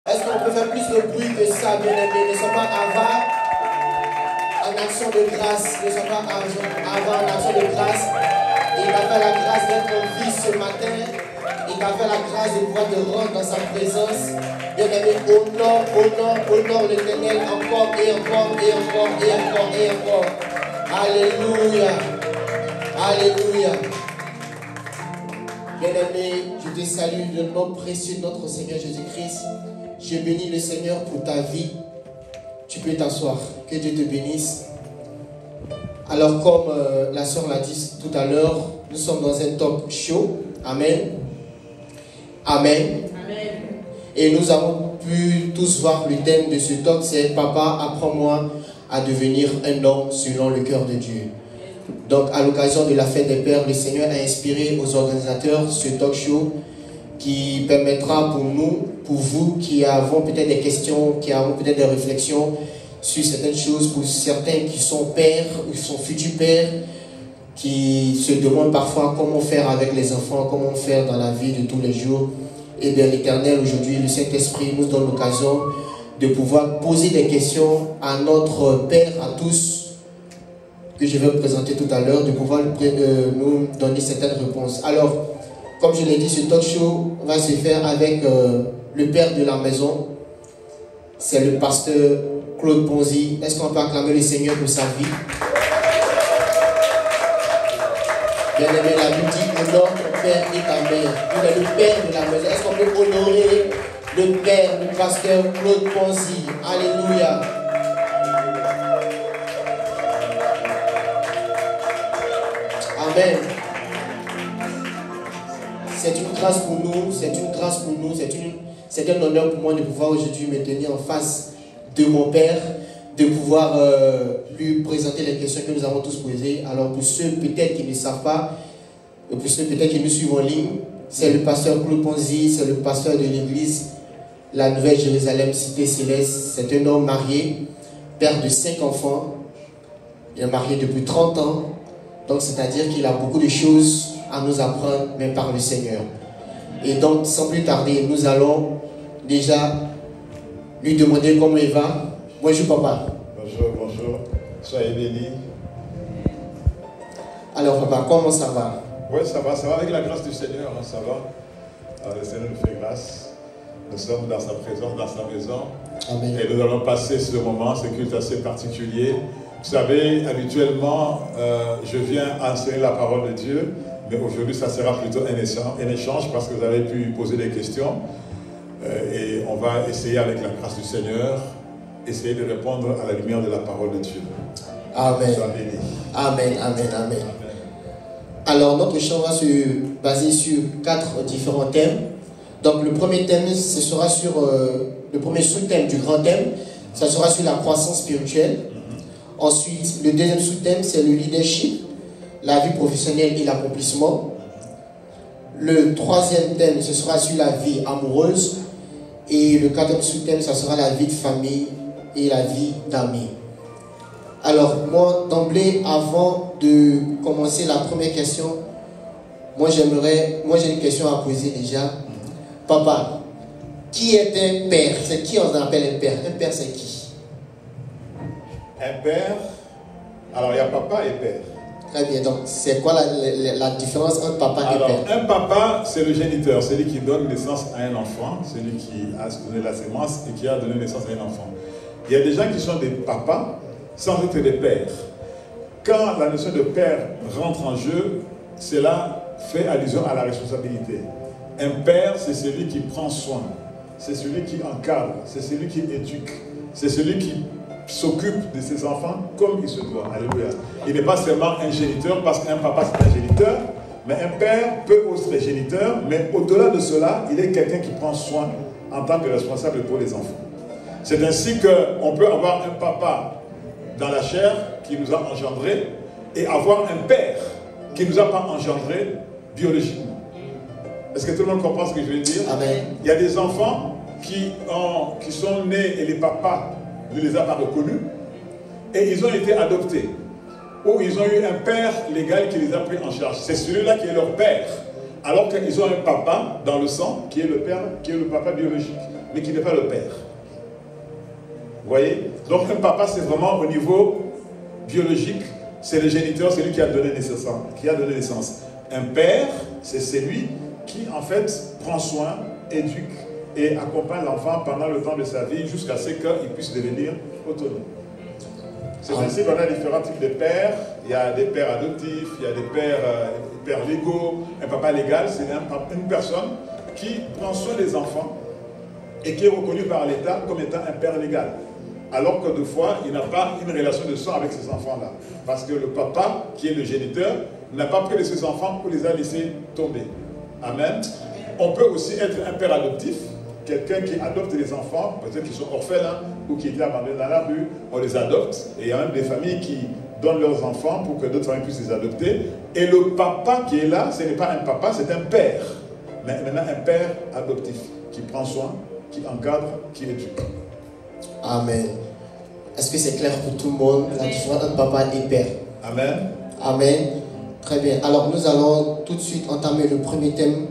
Est-ce qu'on peut faire plus de bruit que ça, bien-aimés? Ne sommes pas avares en action de grâce. Ne sommes pas avares en action de grâce. Il m'a fait la grâce d'être en vie ce matin. Il m'a fait la grâce de pouvoir te rendre dans sa présence. Bien-aimés, honore l'Éternel encore et encore et encore et encore et encore. Alléluia. Alléluia. Bien-aimé, je te salue le nom précieux de notre Seigneur Jésus-Christ. Je bénis le Seigneur pour ta vie. Tu peux t'asseoir. Que Dieu te bénisse. Alors, comme la sœur l'a dit tout à l'heure, nous sommes dans un talk show. Amen. Amen. Amen. Et nous avons pu tous voir le thème de ce talk, c'est « Papa, apprends-moi à devenir un homme selon le cœur de Dieu ». Donc, à l'occasion de la fête des Pères, le Seigneur a inspiré aux organisateurs ce talk show qui permettra pour nous, pour vous qui avons peut-être des questions, qui avons peut-être des réflexions sur certaines choses, pour certains qui sont pères ou qui sont futurs pères, qui se demandent parfois comment faire avec les enfants, comment faire dans la vie de tous les jours. Et bien l'Éternel, aujourd'hui, le Saint-Esprit nous donne l'occasion de pouvoir poser des questions à notre Père, à tous, que je vais vous présenter tout à l'heure, de pouvoir nous donner certaines réponses. Alors, comme je l'ai dit, ce talk show va se faire avec le père de la maison. C'est le pasteur Claude Ponzi. Est-ce qu'on peut acclamer le Seigneur pour sa vie? Bien-aimé, la Bible dit honore ton père et ta mère. Il est le père de la maison. Est-ce qu'on peut honorer le père du pasteur Claude Ponzi? Alléluia. Amen. C'est une grâce pour nous, c'est une grâce pour nous, c'est un honneur pour moi de pouvoir aujourd'hui me tenir en face de mon Père, de pouvoir lui présenter les questions que nous avons tous posées. Alors pour ceux peut-être qui ne savent pas, et pour ceux peut-être qui nous suivent en ligne, c'est le pasteur Claude Ponzi, c'est le pasteur de l'église La Nouvelle Jérusalem, Cité Céleste. C'est un homme marié, père de 5 enfants. Il est marié depuis 30 ans. Donc c'est-à-dire qu'il a beaucoup de choses à nous apprendre, même par le Seigneur. Et donc, sans plus tarder, nous allons déjà lui demander comment il va. Bonjour papa. Bonjour, bonjour. Soyez bénis. Alors papa, comment ça va? Oui, ça va avec la grâce du Seigneur, hein, ça va. Le Seigneur nous fait grâce. Nous sommes dans sa présence, dans sa maison. Amen. Et nous allons passer ce moment, ce culte assez particulier. Vous savez, habituellement, je viens enseigner la parole de Dieu, mais aujourd'hui, ça sera plutôt un échange parce que vous avez pu poser des questions. Et on va essayer, avec la grâce du Seigneur, essayer de répondre à la lumière de la parole de Dieu. Amen. Amen, amen, amen. Alors, notre échange va se baser sur 4 différents thèmes. Donc, le premier thème, ce sera sur le premier sous-thème du grand thème, ça sera sur la croissance spirituelle. Ensuite, le deuxième sous-thème, c'est le leadership, la vie professionnelle et l'accomplissement. Le troisième thème, ce sera sur la vie amoureuse. Et le quatrième sous-thème, ça sera la vie de famille et la vie d'amis. Alors, moi, d'emblée, avant de commencer la première question, moi j'ai une question à poser déjà. Papa, qui est un père? C'est qui on appelle un père? Un père, c'est qui? Un père, alors il y a papa et père. Très bien, donc c'est quoi la différence entre papa et père? Un papa, c'est le géniteur, celui qui donne naissance à un enfant, celui qui a donné la sémence et qui a donné naissance à un enfant. Il y a des gens qui sont des papas sans être des pères. Quand la notion de père rentre en jeu, cela fait allusion à la responsabilité. Un père, c'est celui qui prend soin, c'est celui qui encadre, c'est celui qui éduque, c'est celui qui s'occupe de ses enfants comme il se doit. Alléluia. Il n'est pas seulement un géniteur, parce qu'un papa c'est un géniteur, mais un père peut aussi être géniteur, mais au-delà de cela, il est quelqu'un qui prend soin en tant que responsable pour les enfants. C'est ainsi qu'on peut avoir un papa dans la chair qui nous a engendrés et avoir un père qui ne nous a pas engendrés biologiquement. Est-ce que tout le monde comprend ce que je veux dire? Amen. Il y a des enfants qui sont nés et les papas ne les a pas reconnus et ils ont été adoptés ou ils ont eu un père légal qui les a pris en charge. C'est celui-là qui est leur père alors qu'ils ont un papa dans le sang qui est le père, qui est le papa biologique, mais qui n'est pas le père. Vous voyez? Donc un papa, c'est vraiment au niveau biologique, c'est le géniteur, c'est lui qui a donné naissance. Un père, c'est celui qui en fait prend soin, éduque et accompagne l'enfant pendant le temps de sa vie jusqu'à ce qu'il puisse devenir autonome. C'est ainsi qu'on a différents types de pères. Il y a des pères adoptifs, il y a des pères légaux. Un papa légal, c'est une personne qui prend soin des enfants et qui est reconnu par l'État comme étant un père légal. Alors que des fois, il n'a pas une relation de sang avec ces enfants-là. Parce que le papa, qui est le géniteur, n'a pas pris de ses enfants pour les a laissés tomber. Amen. On peut aussi être un père adoptif, quelqu'un qui adopte des enfants, peut-être qui sont orphelins ou qui étaient abandonnés dans la rue, on les adopte. Et il y a même des familles qui donnent leurs enfants pour que d'autres familles puissent les adopter. Et le papa qui est là, ce n'est pas un papa, c'est un père. Mais maintenant un père adoptif, qui prend soin, qui encadre, qui éduque. Amen. Est-ce que c'est clair pour tout le monde, la différence entre papa et père? Amen. Amen. Très bien. Alors nous allons tout de suite entamer le premier thème,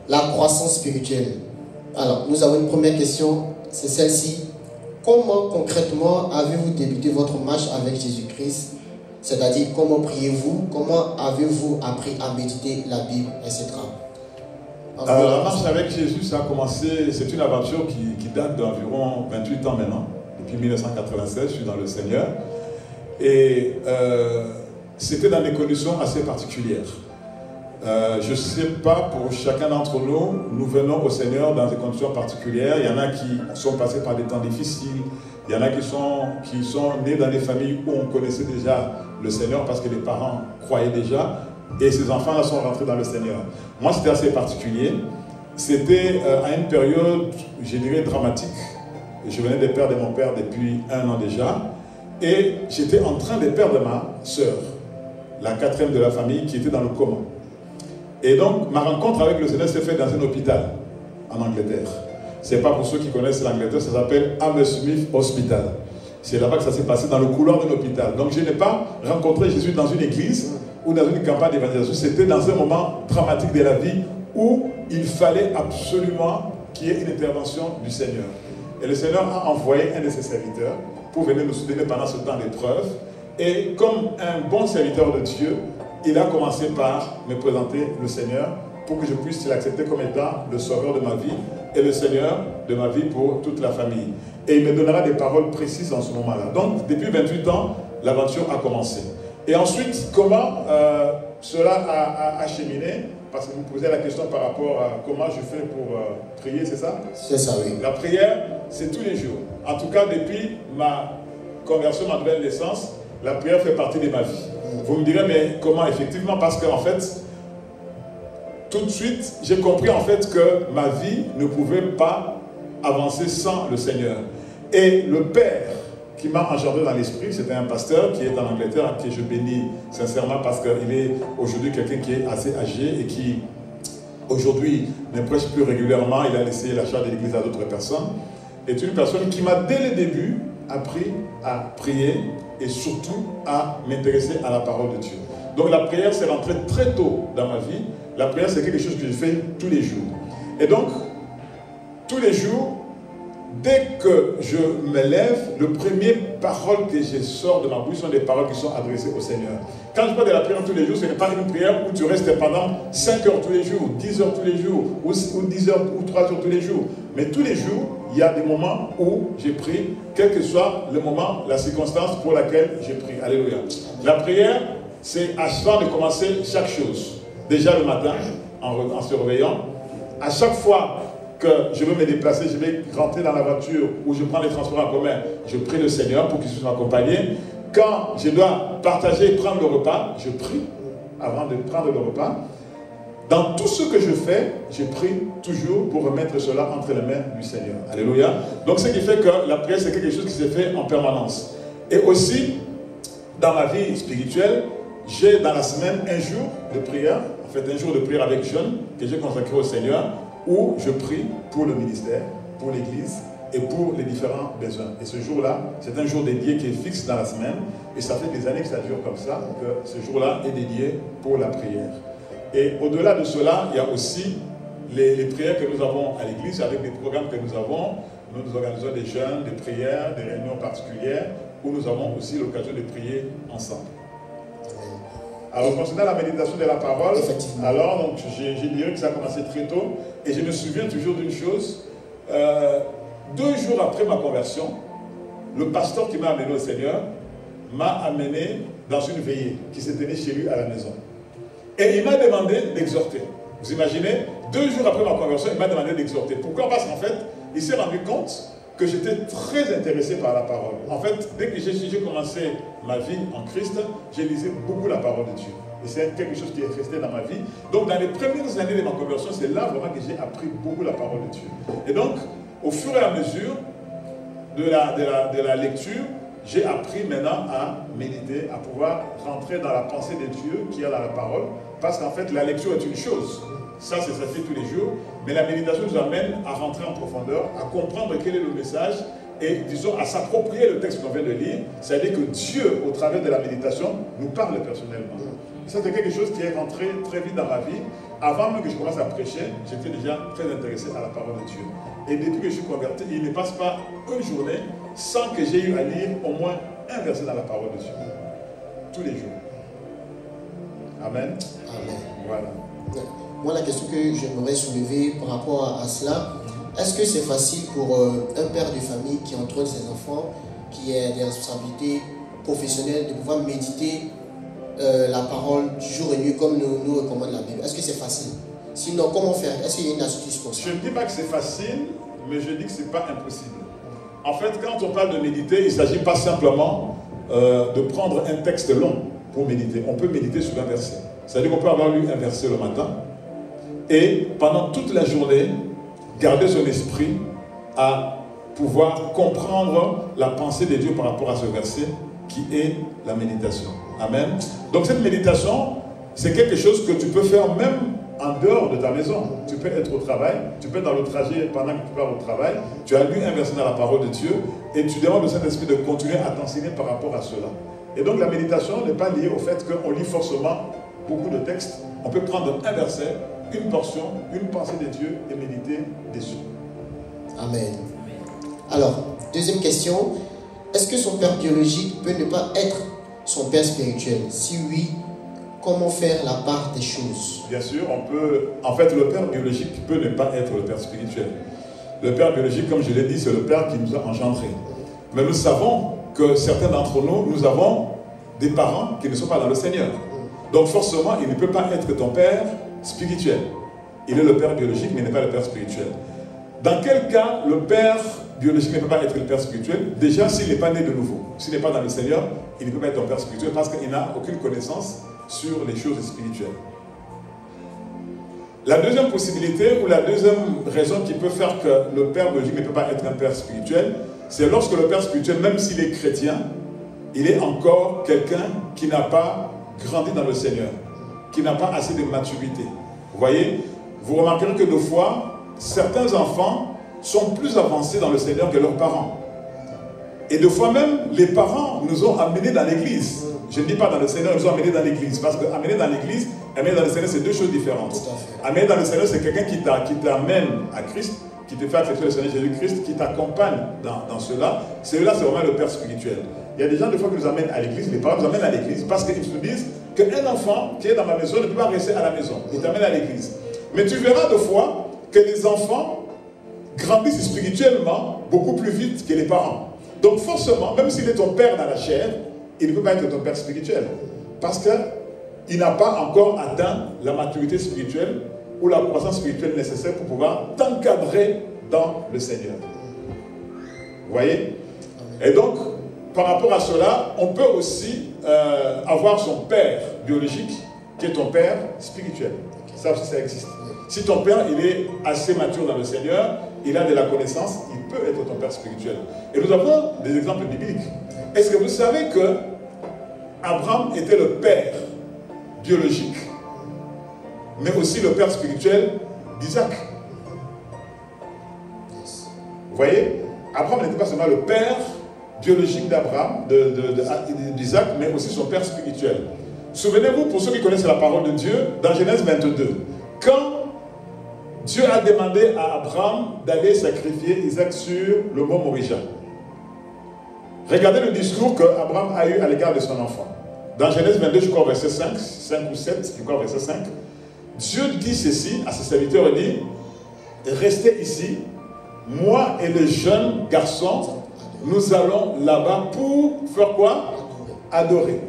la croissance spirituelle. Alors nous avons une première question, c'est celle-ci. Comment concrètement avez-vous débuté votre marche avec Jésus-Christ? C'est-à-dire comment priez-vous? Comment avez-vous appris à méditer la Bible, etc. Alors, la marche avec Jésus, ça a commencé, c'est une aventure qui date d'environ 28 ans maintenant. Depuis 1996, je suis dans le Seigneur. Et c'était dans des conditions assez particulières. Je ne sais pas, pour chacun d'entre nous, nous venons au Seigneur dans des conditions particulières. Il y en a qui sont passés par des temps difficiles. Il y en a qui sont nés dans des familles où on connaissait déjà le Seigneur parce que les parents croyaient déjà. Et ces enfants-là sont rentrés dans le Seigneur. Moi, c'était assez particulier. C'était à une période, je dirais, dramatique. Je venais de perdre mon père depuis 1 an déjà. Et j'étais en train de perdre ma sœur, la 4e de la famille, qui était dans le coma. Et donc, ma rencontre avec le Seigneur s'est faite dans un hôpital en Angleterre. Ce n'est pas pour ceux qui connaissent l'Angleterre, ça s'appelle Hammersmith Hospital. C'est là-bas que ça s'est passé, dans le couloir d'un hôpital. Donc, je n'ai pas rencontré Jésus dans une église ou dans une campagne d'évangélisation. C'était dans un moment dramatique de la vie où il fallait absolument qu'il y ait une intervention du Seigneur. Et le Seigneur a envoyé un de ses serviteurs pour venir nous soutenir pendant ce temps d'épreuve. Et comme un bon serviteur de Dieu, il a commencé par me présenter le Seigneur pour que je puisse l'accepter comme étant le sauveur de ma vie et le Seigneur de ma vie pour toute la famille. Et il me donnera des paroles précises en ce moment-là. Donc, depuis 28 ans, l'aventure a commencé. Et ensuite, comment cela a cheminé? Parce que vous me posez la question par rapport à comment je fais pour prier, c'est ça? C'est ça, oui. La prière, c'est tous les jours. En tout cas, depuis ma conversion, ma nouvelle naissance, la prière fait partie de ma vie. Vous me direz, mais comment? Effectivement, parce qu'en fait, tout de suite, j'ai compris en fait que ma vie ne pouvait pas avancer sans le Seigneur. Et le Père qui m'a engendré dans l'esprit, c'était un pasteur qui est en Angleterre, que je bénis sincèrement parce qu'il est aujourd'hui quelqu'un qui est assez âgé et qui aujourd'hui ne prêche plus régulièrement. Il a laissé la charge de l'église à d'autres personnes. C'est une personne qui m'a dès le début appris à prier et surtout à m'intéresser à la parole de Dieu. Donc la prière, c'est rentré très tôt dans ma vie. La prière, c'est quelque chose que je fais tous les jours. Et donc, tous les jours, dès que je me lève, les premières paroles que je sors de ma bouche sont des paroles qui sont adressées au Seigneur. Quand je parle de la prière tous les jours, ce n'est pas une prière où tu restes pendant 5 heures tous les jours, 10 heures tous les jours, ou 10 heures ou 3 heures tous les jours. Mais tous les jours, il y a des moments où j'ai prie, quel que soit le moment, la circonstance pour laquelle j'ai prie. Alléluia. La prière, c'est avant de commencer chaque chose. Déjà le matin, en se réveillant, à chaque fois que je veux me déplacer, je vais rentrer dans la voiture ou je prends les transports en commun, je prie le Seigneur pour qu'il soit accompagné. Quand je dois partager et prendre le repas, je prie avant de prendre le repas. Dans tout ce que je fais, je prie toujours pour remettre cela entre les mains du Seigneur. Alléluia. Donc ce qui fait que la prière, c'est quelque chose qui se fait en permanence. Et aussi, dans ma vie spirituelle, j'ai dans la semaine un jour de prière, en fait un jour de prière avec jeûne que j'ai consacré au Seigneur, où je prie pour le ministère, pour l'église et pour les différents besoins. Et ce jour-là, c'est un jour dédié qui est fixe dans la semaine. Et ça fait des années que ça dure comme ça, que ce jour-là est dédié pour la prière. Et au-delà de cela, il y a aussi les prières que nous avons à l'église, avec des programmes que nous avons. Nous organisons des jeûnes, des prières, des réunions particulières, où nous avons aussi l'occasion de prier ensemble. Alors, concernant la méditation de la parole, alors je dirais que ça a commencé très tôt, et je me souviens toujours d'une chose. 2 jours après ma conversion, le pasteur qui m'a amené au Seigneur m'a amené dans une veillée qui se tenait chez lui à la maison. Et il m'a demandé d'exhorter. Vous imaginez, 2 jours après ma conversion, il m'a demandé d'exhorter. Pourquoi? Parce qu'en fait, il s'est rendu compte que j'étais très intéressé par la parole. En fait, dès que j'ai commencé ma vie en Christ, j'ai lisé beaucoup la parole de Dieu. Et c'est quelque chose qui est resté dans ma vie. Donc, dans les premières années de ma conversion, c'est là vraiment que j'ai appris beaucoup la parole de Dieu. Et donc, au fur et à mesure de la lecture, j'ai appris maintenant à méditer, à pouvoir rentrer dans la pensée de Dieu qui est dans la parole. Parce qu'en fait, la lecture est une chose. Ça fait tous les jours. Mais la méditation nous amène à rentrer en profondeur, à comprendre quel est le message et, disons, à s'approprier le texte qu'on vient de lire. C'est-à-dire que Dieu, au travers de la méditation, nous parle personnellement. Et ça, c'est quelque chose qui est rentré très vite dans ma vie. Avant même que je commence à prêcher, j'étais déjà très intéressé à la parole de Dieu. Et depuis que je suis converti, il ne passe pas une journée sans que j'ai eu à lire au moins un verset dans la parole de Dieu. Tous les jours. Amen. Amen. Voilà. Moi, la question que j'aimerais soulever par rapport à cela, est-ce que c'est facile pour un père de famille qui entraîne ses enfants, qui a des responsabilités professionnelles, de pouvoir méditer la parole jour et nuit comme nous recommande la Bible? Est-ce que c'est facile? Sinon, comment faire? Est-ce qu'il y a une astuce pour ça? Je ne dis pas que c'est facile, mais je dis que ce n'est pas impossible. En fait, quand on parle de méditer, il ne s'agit pas simplement de prendre un texte long pour méditer. On peut méditer sur un verset. C'est-à-dire qu'on peut avoir lu un verset le matin et pendant toute la journée, garder son esprit à pouvoir comprendre la pensée de Dieu par rapport à ce verset qui est la méditation. Amen. Donc cette méditation, c'est quelque chose que tu peux faire même en dehors de ta maison. Tu peux être au travail, tu peux être dans le trajet pendant que tu pars au travail, tu as lu un verset dans la parole de Dieu et tu demandes au Saint-Esprit de continuer à t'enseigner par rapport à cela. Et donc la méditation n'est pas liée au fait qu'on lit forcément beaucoup de textes. On peut prendre un verset, une portion, une pensée de Dieu et méditer dessus. Amen. Alors, deuxième question. Est-ce que son père biologique peut ne pas être son père spirituel? Si oui, comment faire la part des choses? Bien sûr, on peut... En fait, le père biologique peut ne pas être le père spirituel. Le père biologique, comme je l'ai dit, c'est le père qui nous a engendrés. Mais nous savons que certains d'entre nous, nous avons des parents qui ne sont pas dans le Seigneur. Donc forcément, il ne peut pas être ton père spirituel. Il est le père biologique, mais il n'est pas le père spirituel. Dans quel cas le père biologique ne peut pas être le père spirituel? Déjà, s'il n'est pas né de nouveau, s'il n'est pas dans le Seigneur, il ne peut pas être ton père spirituel parce qu'il n'a aucune connaissance sur les choses spirituelles. La deuxième possibilité, ou la deuxième raison qui peut faire que le père biologique ne peut pas être un père spirituel, c'est lorsque le père spirituel, même s'il est chrétien, il est encore quelqu'un qui n'a pas grandi dans le Seigneur, qui n'a pas assez de maturité. Vous voyez, vous remarquerez que des fois, certains enfants sont plus avancés dans le Seigneur que leurs parents. Et des fois même, les parents nous ont amenés dans l'église. Je ne dis pas dans le Seigneur, ils nous ont amenés dans l'église. Parce que amener dans l'église, amener dans le Seigneur, c'est deux choses différentes. Amener dans le Seigneur, c'est quelqu'un qui t'amène à Christ, qui te fait accepter le Seigneur Jésus-Christ, qui t'accompagne dans cela. Celui-là, c'est vraiment le père spirituel. Il y a des gens, des fois, qui nous amènent à l'église, les parents nous amènent à l'église parce qu'ils se disent qu'un enfant qui est dans ma maison ne peut pas rester à la maison. Il t'amène à l'église. Mais tu verras des fois que les enfants grandissent spirituellement beaucoup plus vite que les parents. Donc forcément, même s'il est ton père dans la chair, il ne peut pas être ton père spirituel. Parce qu'il n'a pas encore atteint la maturité spirituelle ou la croissance spirituelle nécessaire pour pouvoir t'encadrer dans le Seigneur. Vous voyez? Et donc, par rapport à cela, on peut aussi avoir son père biologique qui est ton père spirituel. Ça aussi, ça existe. Si ton père, il est assez mature dans le Seigneur, il a de la connaissance, il peut être ton père spirituel. Et nous avons des exemples bibliques. Est-ce que vous savez que Abraham était le père biologique, mais aussi le père spirituel d'Isaac? Vous voyez, Abraham n'était pas seulement le père biologique d'Abraham, d'Isaac, mais aussi son père spirituel. Souvenez-vous, pour ceux qui connaissent la parole de Dieu, dans Genèse 22, quand Dieu a demandé à Abraham d'aller sacrifier Isaac sur le mont Moriah. Regardez le discours qu'Abraham a eu à l'égard de son enfant. Dans Genèse 22, je crois verset 5 ou 7, je crois verset 5, Dieu dit ceci à ses serviteurs, il dit, restez ici, moi et le jeune garçon, nous allons là-bas pour faire quoi? Adorer.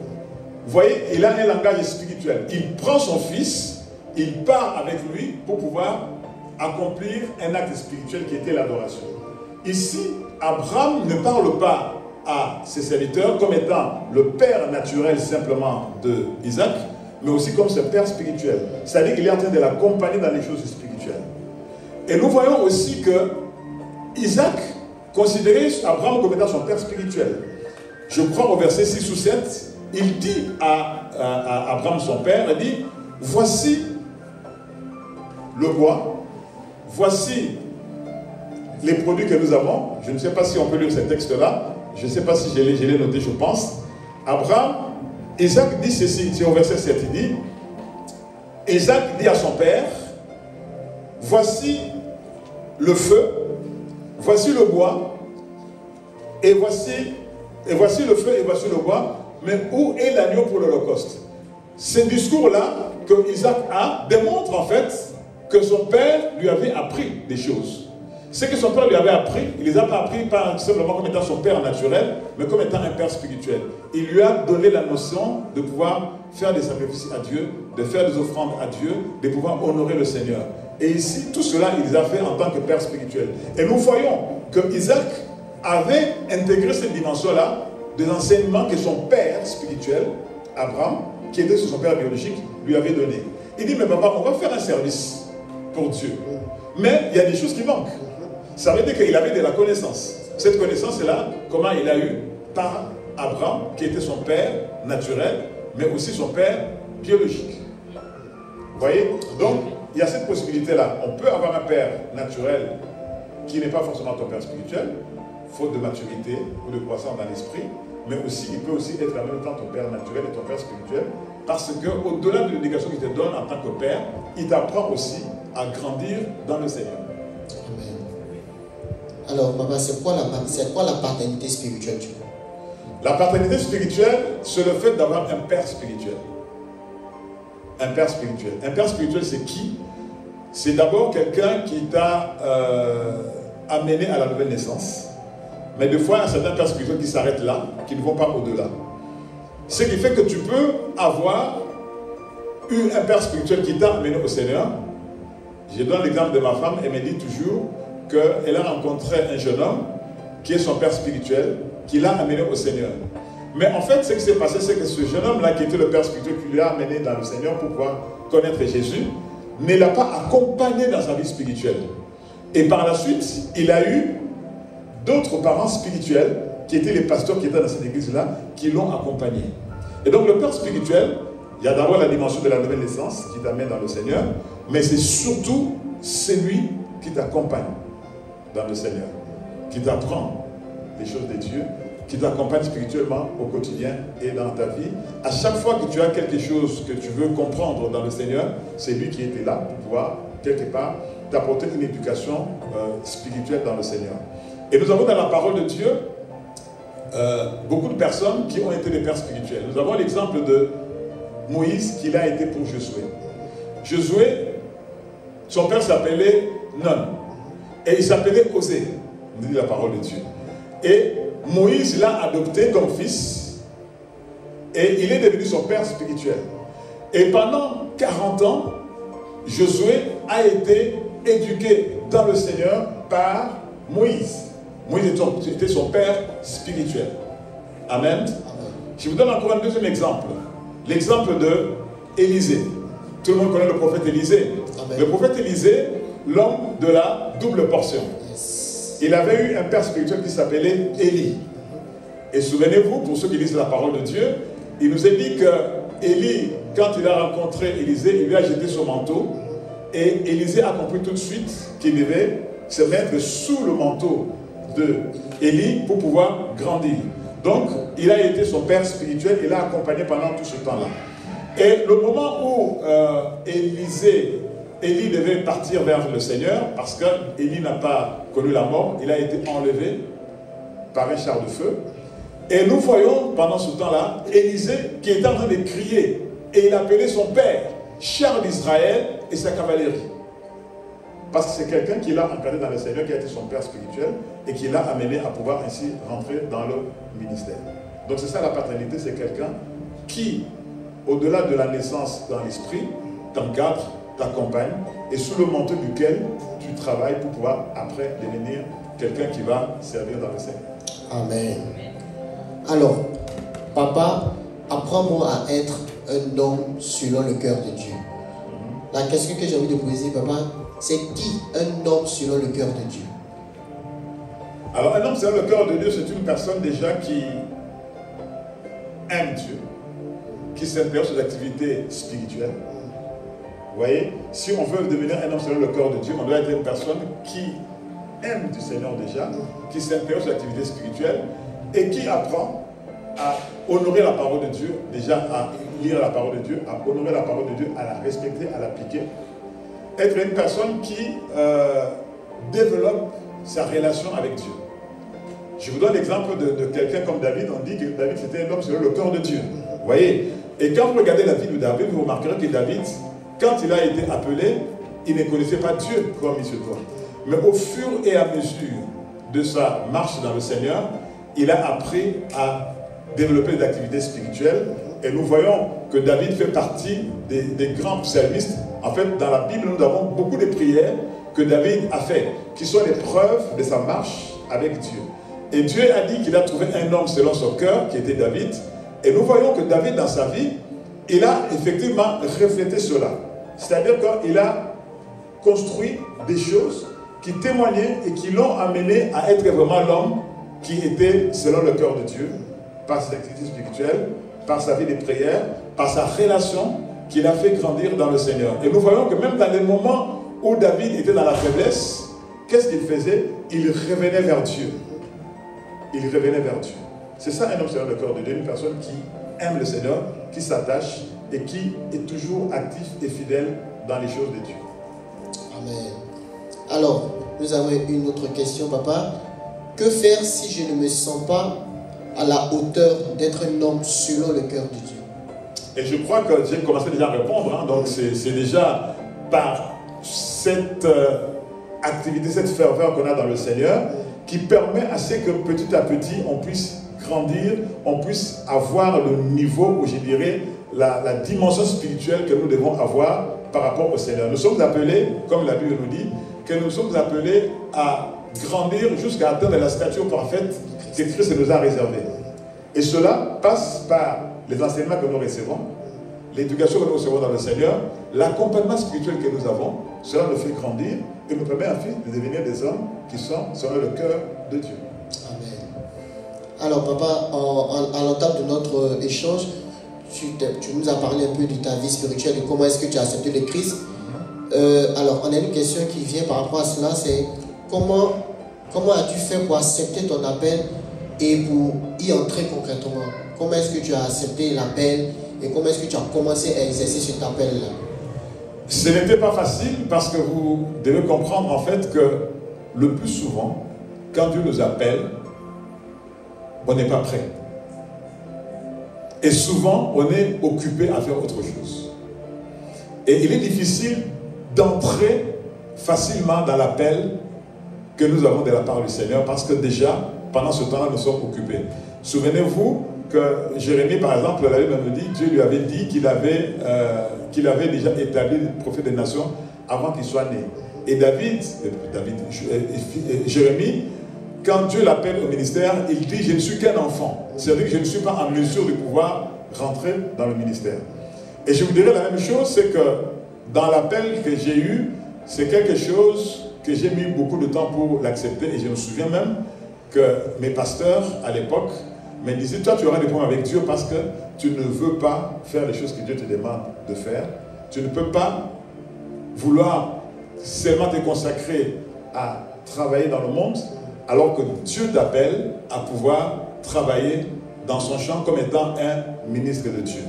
Vous voyez, il a un langage spirituel. Il prend son fils, il part avec lui pour pouvoir accomplir un acte spirituel qui était l'adoration. Ici, Abraham ne parle pas à ses serviteurs comme étant le père naturel simplement de Isaac, mais aussi comme son père spirituel. C'est-à-dire qu'il est en train de l'accompagner dans les choses spirituelles. Et nous voyons aussi que Isaac considérait Abraham comme étant son père spirituel. Je crois au verset 6 ou 7, il dit à Abraham son père, il dit, voici le bois, voici les produits que nous avons. Je ne sais pas si on peut lire ce texte-là, je ne sais pas si je l'ai noté, je pense. Isaac dit ceci, c'est au verset 7, il dit, Isaac dit à son père, voici le feu, voici le bois, et voici le feu, et voici le bois, mais où est l'agneau pour l'Holocauste? Ce discours-là que Isaac a démontre en fait que son père lui avait appris des choses. Ce que son père lui avait appris, il ne les a pas appris pas simplement comme étant son père naturel, mais comme étant un père spirituel. Il lui a donné la notion de pouvoir faire des sacrifices à Dieu, de faire des offrandes à Dieu, de pouvoir honorer le Seigneur. Et ici, tout cela, il les a fait en tant que père spirituel. Et nous voyons que Isaac avait intégré cette dimension-là des enseignements que son père spirituel, Abraham, qui était son père biologique, lui avait donné. Il dit, mais papa, on va faire un service pour Dieu. Mais il y a des choses qui manquent. Ça veut dire qu'il avait de la connaissance. Cette connaissance-là, comment il a eu? Par Abraham, qui était son père naturel, mais aussi son père biologique. Vous voyez? Donc, il y a cette possibilité-là. On peut avoir un père naturel qui n'est pas forcément ton père spirituel, faute de maturité ou de croissance dans l'esprit, mais aussi, il peut aussi être en même temps ton père naturel et ton père spirituel, parce qu'au-delà de l'éducation qu'il te donne en tant que père, il t'apprend aussi à grandir dans le Seigneur. Amen. Alors, papa, c'est quoi la paternité spirituelle? La paternité spirituelle, c'est le fait d'avoir un père spirituel. Un père spirituel. Un père spirituel, c'est qui? C'est d'abord quelqu'un qui t'a amené à la nouvelle naissance. Mais des fois, il y a certains pères spirituels qui s'arrêtent là, qui ne vont pas au-delà. Ce qui fait que tu peux avoir eu un père spirituel qui t'a amené au Seigneur. Je donne l'exemple de ma femme, elle me dit toujours qu'elle a rencontré un jeune homme qui est son père spirituel, qui l'a amené au Seigneur. Mais en fait, ce qui s'est passé, c'est que ce jeune homme-là, qui était le père spirituel qui lui a amené dans le Seigneur pour pouvoir connaître Jésus, ne l'a pas accompagné dans sa vie spirituelle. Et par la suite, il a eu d'autres parents spirituels, qui étaient les pasteurs qui étaient dans cette église-là, qui l'ont accompagné. Et donc le père spirituel, il y a d'abord la dimension de la nouvelle naissance qui t'amène dans le Seigneur, mais c'est surtout celui qui t'accompagne dans le Seigneur, qui t'apprend les choses de Dieu, qui t'accompagne spirituellement au quotidien et dans ta vie. À chaque fois que tu as quelque chose que tu veux comprendre dans le Seigneur, c'est lui qui était là pour pouvoir, quelque part, t'apporter une éducation spirituelle dans le Seigneur. Et nous avons dans la parole de Dieu beaucoup de personnes qui ont été des pères spirituels. Nous avons l'exemple de Moïse, qui a été pour Josué. Josué, son père s'appelait Nun. Et il s'appelait Osée, nous dit la parole de Dieu. Et Moïse l'a adopté comme fils. Et il est devenu son père spirituel. Et pendant 40 ans, Josué a été éduqué dans le Seigneur par Moïse. Moïse était son père spirituel. Amen. Je vous donne encore un deuxième exemple. L'exemple de Élisée. Tout le monde connaît le prophète Élisée. Amen. Le prophète Élisée, l'homme de la double portion. Yes. Il avait eu un père spirituel qui s'appelait Élie. Et souvenez-vous, pour ceux qui lisent la parole de Dieu, il nous a dit que Élie, quand il a rencontré Élisée, il lui a jeté son manteau. Et Élisée a compris tout de suite qu'il devait se mettre sous le manteau de Élie pour pouvoir grandir. Donc, il a été son père spirituel, il l'a accompagné pendant tout ce temps-là. Et le moment où Élie devait partir vers le Seigneur, parce qu'Élie n'a pas connu la mort, il a été enlevé par un char de feu. Et nous voyons pendant ce temps-là, Élisée qui est en train de crier, et il appelait son père, char d'Israël et sa cavalerie. Parce que c'est quelqu'un qui l'a encadré dans le Seigneur, qui a été son père spirituel, et qui l'a amené à pouvoir ainsi rentrer dans le ministère. Donc c'est ça la paternité, c'est quelqu'un qui, au-delà de la naissance dans l'esprit, t'encadre, t'accompagne, et sous le manteau duquel tu travailles pour pouvoir après devenir quelqu'un qui va servir dans le Seigneur. Amen. Alors, papa, apprends-moi à être un homme selon le cœur de Dieu. La question que j'ai envie de poser, papa, c'est qui un homme selon le cœur de Dieu? Alors, un homme selon le cœur de Dieu, c'est une personne déjà qui aime Dieu, qui s'intéresse aux activités spirituelles. Vous voyez, si on veut devenir un homme selon le cœur de Dieu, on doit être une personne qui aime du Seigneur déjà, qui s'intéresse aux activités spirituelles et qui apprend à honorer la parole de Dieu, déjà à lire la parole de Dieu, à honorer la parole de Dieu, à la respecter, à l'appliquer. Être une personne qui développe sa relation avec Dieu. Je vous donne l'exemple de quelqu'un comme David. On dit que David c'était un homme selon le cœur de Dieu. Vous voyez? Et quand vous regardez la vie de David, vous remarquerez que David, quand il a été appelé, il ne connaissait pas Dieu comme il se doit. Mais au fur et à mesure de sa marche dans le Seigneur, il a appris à développer des activités spirituelles. Et nous voyons que David fait partie des grands psalmistes. En fait, dans la Bible, nous avons beaucoup de prières que David a faites, qui sont les preuves de sa marche avec Dieu. Et Dieu a dit qu'il a trouvé un homme selon son cœur, qui était David. Et nous voyons que David, dans sa vie, il a effectivement reflété cela. C'est-à-dire qu'il a construit des choses qui témoignaient et qui l'ont amené à être vraiment l'homme qui était selon le cœur de Dieu, par ses activités spirituelles, par sa vie de prière, par sa relation qu'il a fait grandir dans le Seigneur. Et nous voyons que même dans les moments où David était dans la faiblesse, qu'est-ce qu'il faisait? Il revenait vers Dieu. Il revenait vers Dieu. C'est ça un homme selon le cœur de Dieu, une personne qui aime le Seigneur, qui s'attache et qui est toujours actif et fidèle dans les choses de Dieu. Amen. Alors, nous avons une autre question, papa. Que faire si je ne me sens pas à la hauteur d'être un homme selon le cœur de Dieu? Et je crois que j'ai commencé déjà à répondre. Hein, donc c'est déjà par cette activité, cette ferveur qu'on a dans le Seigneur, qui permet à ce que petit à petit, on puisse grandir, on puisse avoir le niveau, ou je dirais, la dimension spirituelle que nous devons avoir par rapport au Seigneur. Nous sommes appelés, comme la Bible nous dit, que nous sommes appelés à grandir jusqu'à atteindre la stature parfaite que Christ nous a réservée. Et cela passe par les enseignements que nous recevons, l'éducation que nous recevons dans le Seigneur, l'accompagnement spirituel que nous avons. Cela nous fait grandir et nous permet ensuite de devenir des hommes qui sont selon le cœur de Dieu. Amen. Alors papa, à l'entame de notre échange, tu nous as parlé un peu de ta vie spirituelle et comment est-ce que tu as accepté le Christ. Alors on a une question qui vient par rapport à cela, c'est comment as-tu fait pour accepter ton appel et pour y entrer concrètement? Comment est-ce que tu as accepté l'appel et comment est-ce que tu as commencé à exercer cet appel-là? Ce n'était pas facile parce que vous devez comprendre en fait que le plus souvent, quand Dieu nous appelle, on n'est pas prêt. Et souvent, on est occupé à faire autre chose. Et il est difficile d'entrer facilement dans l'appel que nous avons de la part du Seigneur parce que déjà, pendant ce temps-là, nous sommes occupés. Souvenez-vous que Jérémie, par exemple, la Bible nous dit, Dieu lui avait dit qu'il avait déjà établi le prophète des nations avant qu'il soit né. Et Jérémie, quand Dieu l'appelle au ministère, il dit, je ne suis qu'un enfant. C'est-à-dire que je ne suis pas en mesure de pouvoir rentrer dans le ministère. Et je vous dirais la même chose, c'est que dans l'appel que j'ai eu, c'est quelque chose que j'ai mis beaucoup de temps pour l'accepter. Et je me souviens même que mes pasteurs, à l'époque, me disaient, toi tu auras des problèmes avec Dieu parce que tu ne veux pas faire les choses que Dieu te demande de faire. Tu ne peux pas vouloir seulement te consacrer à travailler dans le monde, alors que Dieu t'appelle à pouvoir travailler dans son champ comme étant un ministre de Dieu.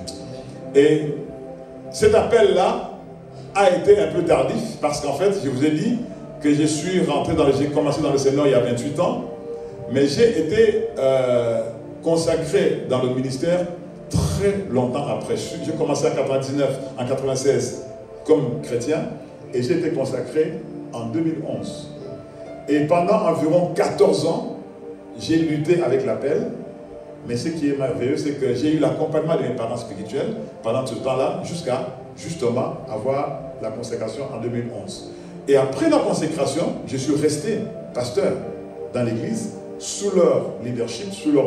Et cet appel-là a été un peu tardif parce qu'en fait, je vous ai dit que j'ai commencé dans le Seigneur il y a 28 ans, mais j'ai été consacré dans le ministère très longtemps après. J'ai commencé en 99, en 96 comme chrétien et j'ai été consacré en 2011. Et pendant environ 14 ans, j'ai lutté avec l'appel. Mais ce qui est merveilleux, c'est que j'ai eu l'accompagnement de mes parents spirituels pendant ce temps-là, jusqu'à justement avoir la consécration en 2011. Et après la consécration, je suis resté pasteur dans l'église, sous leur leadership, sous leur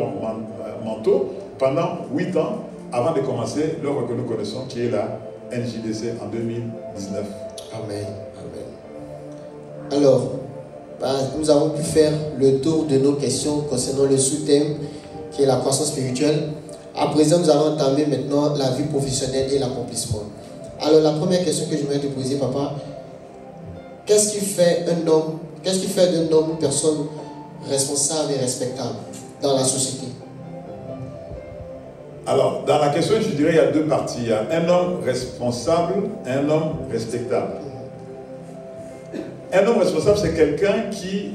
manteau, pendant 8 ans, avant de commencer l'œuvre que nous connaissons, qui est la NJDC en 2019. Amen. Amen. Alors, nous avons pu faire le tour de nos questions concernant le sous-thème qui est la croissance spirituelle. À présent, nous allons entamer maintenant la vie professionnelle et l'accomplissement. Alors, la première question que je voudrais te poser, papa, qu'est-ce qui fait d'un homme une personne responsable et respectable dans la société? Alors, dans la question, je dirais qu'il y a deux parties. Il y a un homme responsable et un homme respectable. Un homme responsable, c'est quelqu'un qui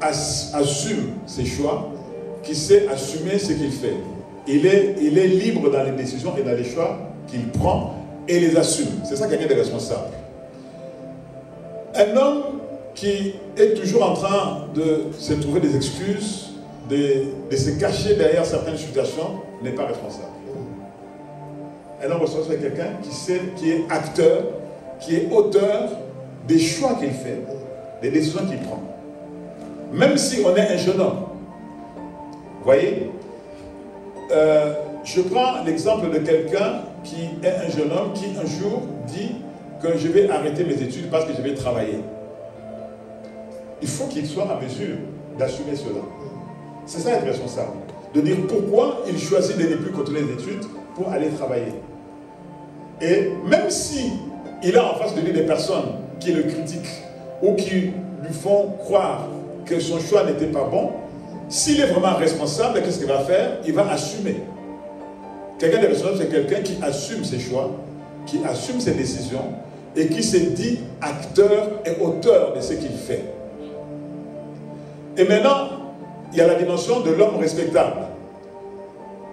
assume ses choix, qui sait assumer ce qu'il fait. Il est libre dans les décisions et dans les choix qu'il prend et les assume. C'est ça quelqu'un de responsable. Un homme qui est toujours en train de se trouver des excuses, de se cacher derrière certaines situations, n'est pas responsable. Un homme responsable, c'est quelqu'un qui est acteur, qui est auteur des choix qu'il fait, des décisions qu'il prend. Même si on est un jeune homme. Vous voyez, je prends l'exemple de quelqu'un qui est un jeune homme qui un jour dit que je vais arrêter mes études parce que je vais travailler. Il faut qu'il soit en mesure d'assumer cela. C'est ça être responsable. De dire pourquoi il choisit de ne plus continuer les études pour aller travailler. Et même si il a en face de lui des personnes qui le critiquent ou qui lui font croire que son choix n'était pas bon, s'il est vraiment responsable, qu'est-ce qu'il va faire? Il va assumer. Quelqu'un de responsable, c'est quelqu'un qui assume ses choix, qui assume ses décisions et qui se dit acteur et auteur de ce qu'il fait. Et maintenant, il y a la dimension de l'homme respectable.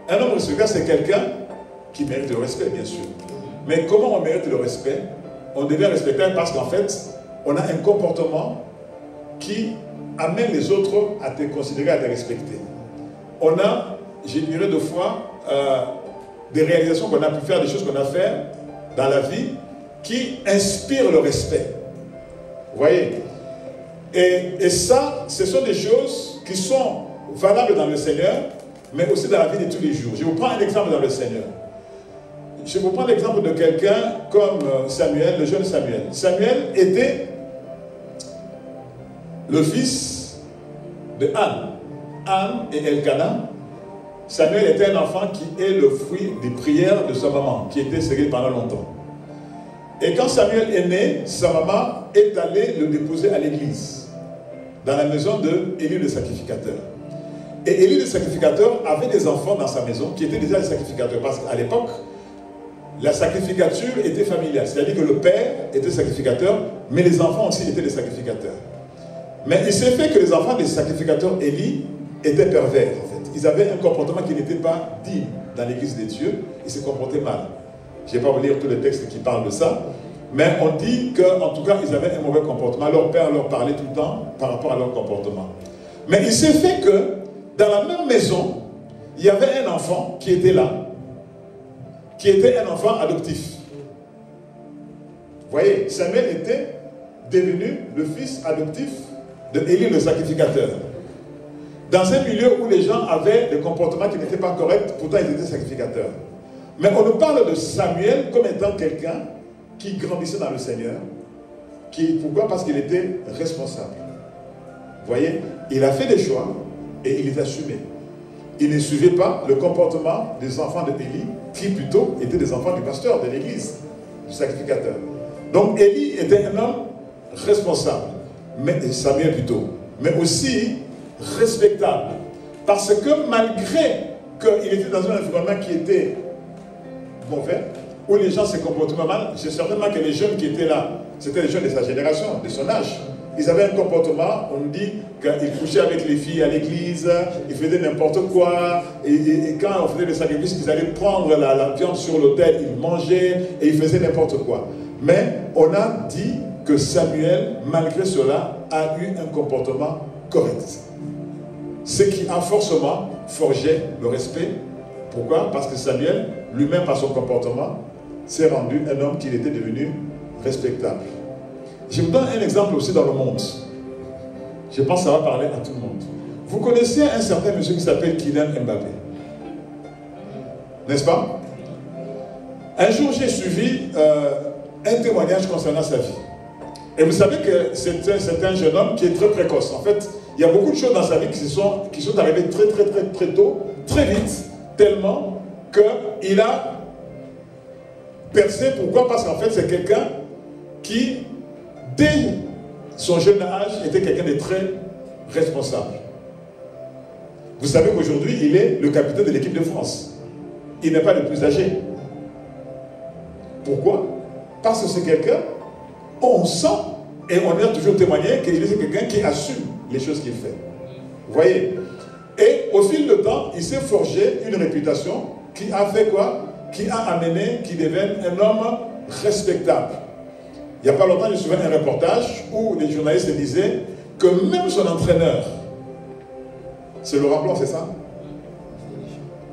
Un homme respectable, c'est quelqu'un qui mérite le respect, bien sûr. Mais comment on mérite le respect? On devient respectable parce qu'en fait, on a un comportement qui amène les autres à te considérer, à te respecter. On a, je dirais deux fois, des réalisations qu'on a pu faire, des choses qu'on a fait dans la vie qui inspirent le respect. Vous voyez? Et ça, ce sont des choses qui sont valables dans le Seigneur, mais aussi dans la vie de tous les jours. Je vous prends un exemple dans le Seigneur. Je vous prends l'exemple de quelqu'un comme Samuel, le jeune Samuel. Samuel était le fils de Anne. Anne et Elkanah. Samuel était un enfant qui est le fruit des prières de sa maman, qui était serrée pendant longtemps. Et quand Samuel est né, sa maman est allée le déposer à l'église, dans la maison d'Élie le sacrificateur. Et Élie le sacrificateur avait des enfants dans sa maison qui étaient déjà des sacrificateurs, parce qu'à l'époque, la sacrificature était familiale, c'est-à-dire que le père était sacrificateur, mais les enfants aussi étaient des sacrificateurs. Mais il s'est fait que les enfants des sacrificateurs Élie étaient pervers, en fait. Ils avaient un comportement qui n'était pas digne dans l'église des dieux, ils se comportaient mal. Je ne vais pas vous lire tous les textes qui parlent de ça, mais on dit qu'en tout cas, ils avaient un mauvais comportement. Leur père leur parlait tout le temps par rapport à leur comportement. Mais il s'est fait que, dans la même maison, il y avait un enfant qui était là, qui était un enfant adoptif. Vous voyez, Samuel était devenu le fils adoptif de Élie le sacrificateur. Dans un milieu où les gens avaient des comportements qui n'étaient pas corrects, pourtant ils étaient sacrificateurs. Mais on nous parle de Samuel comme étant quelqu'un qui grandissait dans le Seigneur. Pourquoi? Parce qu'il était responsable. Vous voyez, il a fait des choix et il les assumait. Il ne suivait pas le comportement des enfants de Élie, qui plutôt étaient des enfants du pasteur de l'église, du sacrificateur. Donc Élie était un homme responsable, mais Samuel plutôt, mais aussi respectable. Parce que malgré qu'il était dans un environnement qui était mauvais, où les gens se comportaient mal, c'est certainement que les jeunes qui étaient là, c'était les jeunes de sa génération, de son âge. Ils avaient un comportement, on dit qu'ils couchaient avec les filles à l'église, ils faisaient n'importe quoi, et quand on faisait des sacrifices, ils allaient prendre la viande sur l'autel, ils mangeaient et ils faisaient n'importe quoi. Mais on a dit que Samuel, malgré cela, a eu un comportement correct. Ce qui a forcément forgé le respect. Pourquoi? Parce que Samuel, lui-même par son comportement, s'est rendu un homme qui était devenu respectable. Je vous donne un exemple aussi dans le monde. Je pense que ça va parler à tout le monde. Vous connaissez un certain monsieur qui s'appelle Kylian Mbappé. N'est-ce pas? Un jour, j'ai suivi un témoignage concernant sa vie. Et vous savez que c'est un jeune homme qui est très précoce. En fait, il y a beaucoup de choses dans sa vie qui sont arrivées très tôt, très vite, tellement qu'il a percé. Pourquoi? Parce qu'en fait, c'est quelqu'un qui, dès son jeune âge, était quelqu'un de très responsable. Vous savez qu'aujourd'hui, il est le capitaine de l'équipe de France. Il n'est pas le plus âgé. Pourquoi? Parce que c'est quelqu'un, on sent, et on a toujours témoigné qu'il est quelqu'un qui assume les choses qu'il fait. Vous voyez? Et au fil du temps, il s'est forgé une réputation qui a fait quoi? Qui a amené qu'il devienne un homme respectable. Il n'y a pas longtemps, je me souviens d'un reportage où les journalistes disaient que même son entraîneur, c'est Laurent Blanc, c'est ça?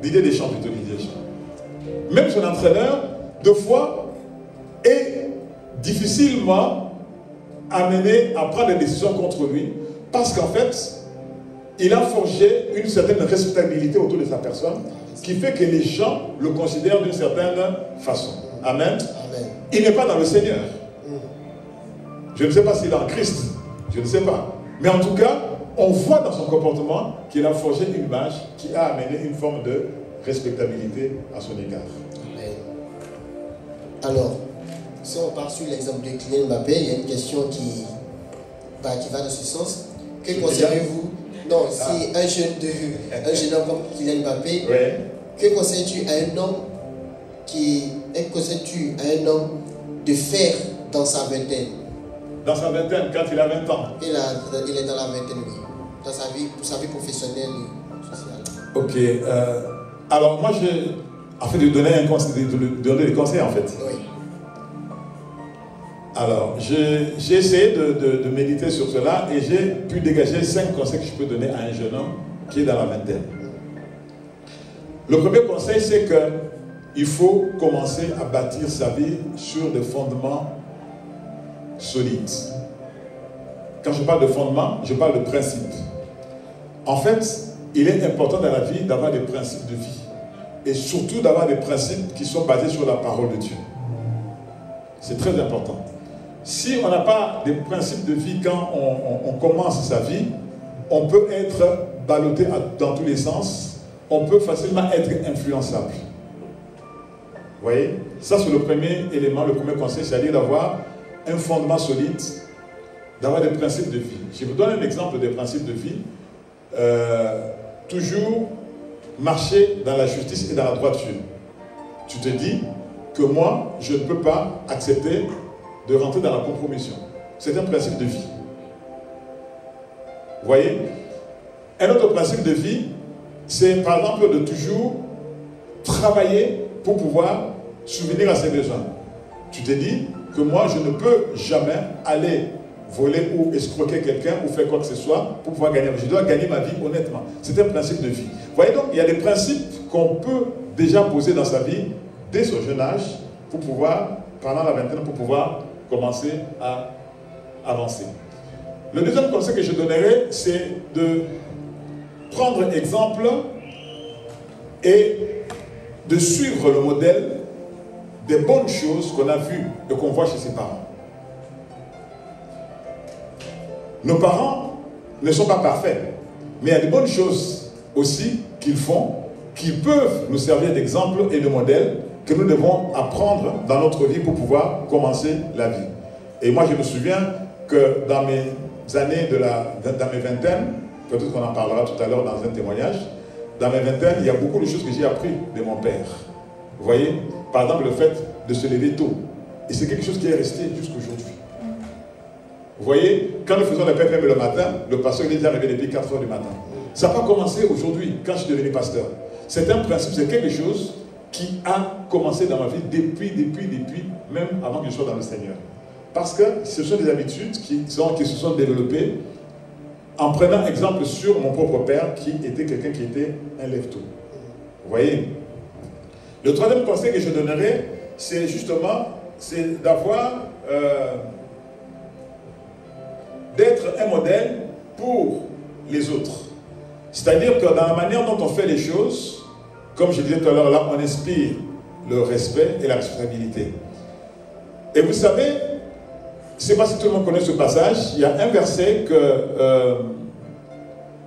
Didier Deschamps, plutôt Didier Deschamps. Même son entraîneur, deux fois, est difficilement amené à prendre des décisions contre lui parce qu'en fait, il a forgé une certaine respectabilité autour de sa personne qui fait que les gens le considèrent d'une certaine façon. Amen. Amen. Il n'est pas dans le Seigneur. Je ne sais pas s'il est en Christ. Je ne sais pas. Mais en tout cas, on voit dans son comportement qu'il a forgé une image qui a amené une forme de respectabilité à son égard. Amen. Alors, si on part sur l'exemple de Kylian Mbappé, il y a une question qui va dans ce sens. Que conseillez-vous? Non, si un jeune homme comme Kylian Mbappé, ouais. Que conseilles-tu à un homme de faire dans sa vingtaine? Dans sa vingtaine, quand il a 20 ans. Il est dans la vingtaine, oui. Dans sa vie professionnelle et sociale. Ok. Alors moi, en fait, de donner des conseils, en fait. Oui. Alors, j'ai essayé de méditer sur cela et j'ai pu dégager 5 conseils que je peux donner à un jeune homme qui est dans la vingtaine. Le premier conseil, c'est qu'il faut commencer à bâtir sa vie sur des fondements solides. Quand je parle de fondements, je parle de principes. En fait, il est important dans la vie d'avoir des principes de vie et surtout d'avoir des principes qui sont basés sur la parole de Dieu. C'est très important. Si on n'a pas des principes de vie quand on commence sa vie, on peut être ballotté dans tous les sens, on peut facilement être influençable. Vous voyez? Ça, c'est le premier élément, le premier conseil, c'est-à-dire d'avoir un fondement solide, d'avoir des principes de vie. Je vous donne un exemple des principes de vie. Toujours marcher dans la justice et dans la droiture. Tu te dis que moi, je ne peux pas accepter de rentrer dans la compromission. C'est un principe de vie. Vous voyez? Un autre principe de vie, c'est par exemple de toujours travailler pour pouvoir subvenir à ses besoins. Tu te dis que moi, je ne peux jamais aller voler ou escroquer quelqu'un ou faire quoi que ce soit pour pouvoir gagner. Je dois gagner ma vie honnêtement. C'est un principe de vie. Vous voyez donc, il y a des principes qu'on peut déjà poser dans sa vie dès son jeune âge pour pouvoir, pendant la vingtaine, pour pouvoir commencer à avancer. Le deuxième conseil que je donnerai, c'est de prendre exemple et de suivre le modèle des bonnes choses qu'on a vues et qu'on voit chez ses parents. Nos parents ne sont pas parfaits, mais il y a des bonnes choses aussi qu'ils font, qui peuvent nous servir d'exemple et de modèle que nous devons apprendre dans notre vie pour pouvoir commencer la vie. Et moi, je me souviens que dans mes années, dans mes vingtaines, peut-être qu'on en parlera tout à l'heure dans un témoignage, dans mes vingtaines, il y a beaucoup de choses que j'ai appris de mon père. Vous voyez? Par exemple, le fait de se lever tôt. Et c'est quelque chose qui est resté jusqu'à aujourd'hui. Vous voyez, quand nous faisons le PFM le matin, le pasteur est déjà arrivé depuis 4 heures du matin. Ça n'a pas commencé aujourd'hui, quand je suis devenu pasteur. C'est un principe, c'est quelque chose qui a commencé dans ma vie depuis, même avant que je sois dans le Seigneur. Parce que ce sont des habitudes qui se sont développées en prenant exemple sur mon propre père, qui était quelqu'un qui était un lève-tôt. Vous voyez? Le troisième conseil que je donnerai, c'est justement, c'est d'avoir, d'être un modèle pour les autres. C'est-à-dire que dans la manière dont on fait les choses, comme je disais tout à l'heure, là, on inspire le respect et la responsabilité. Et vous savez, je ne sais pas si tout le monde connaît ce passage, il y a un verset que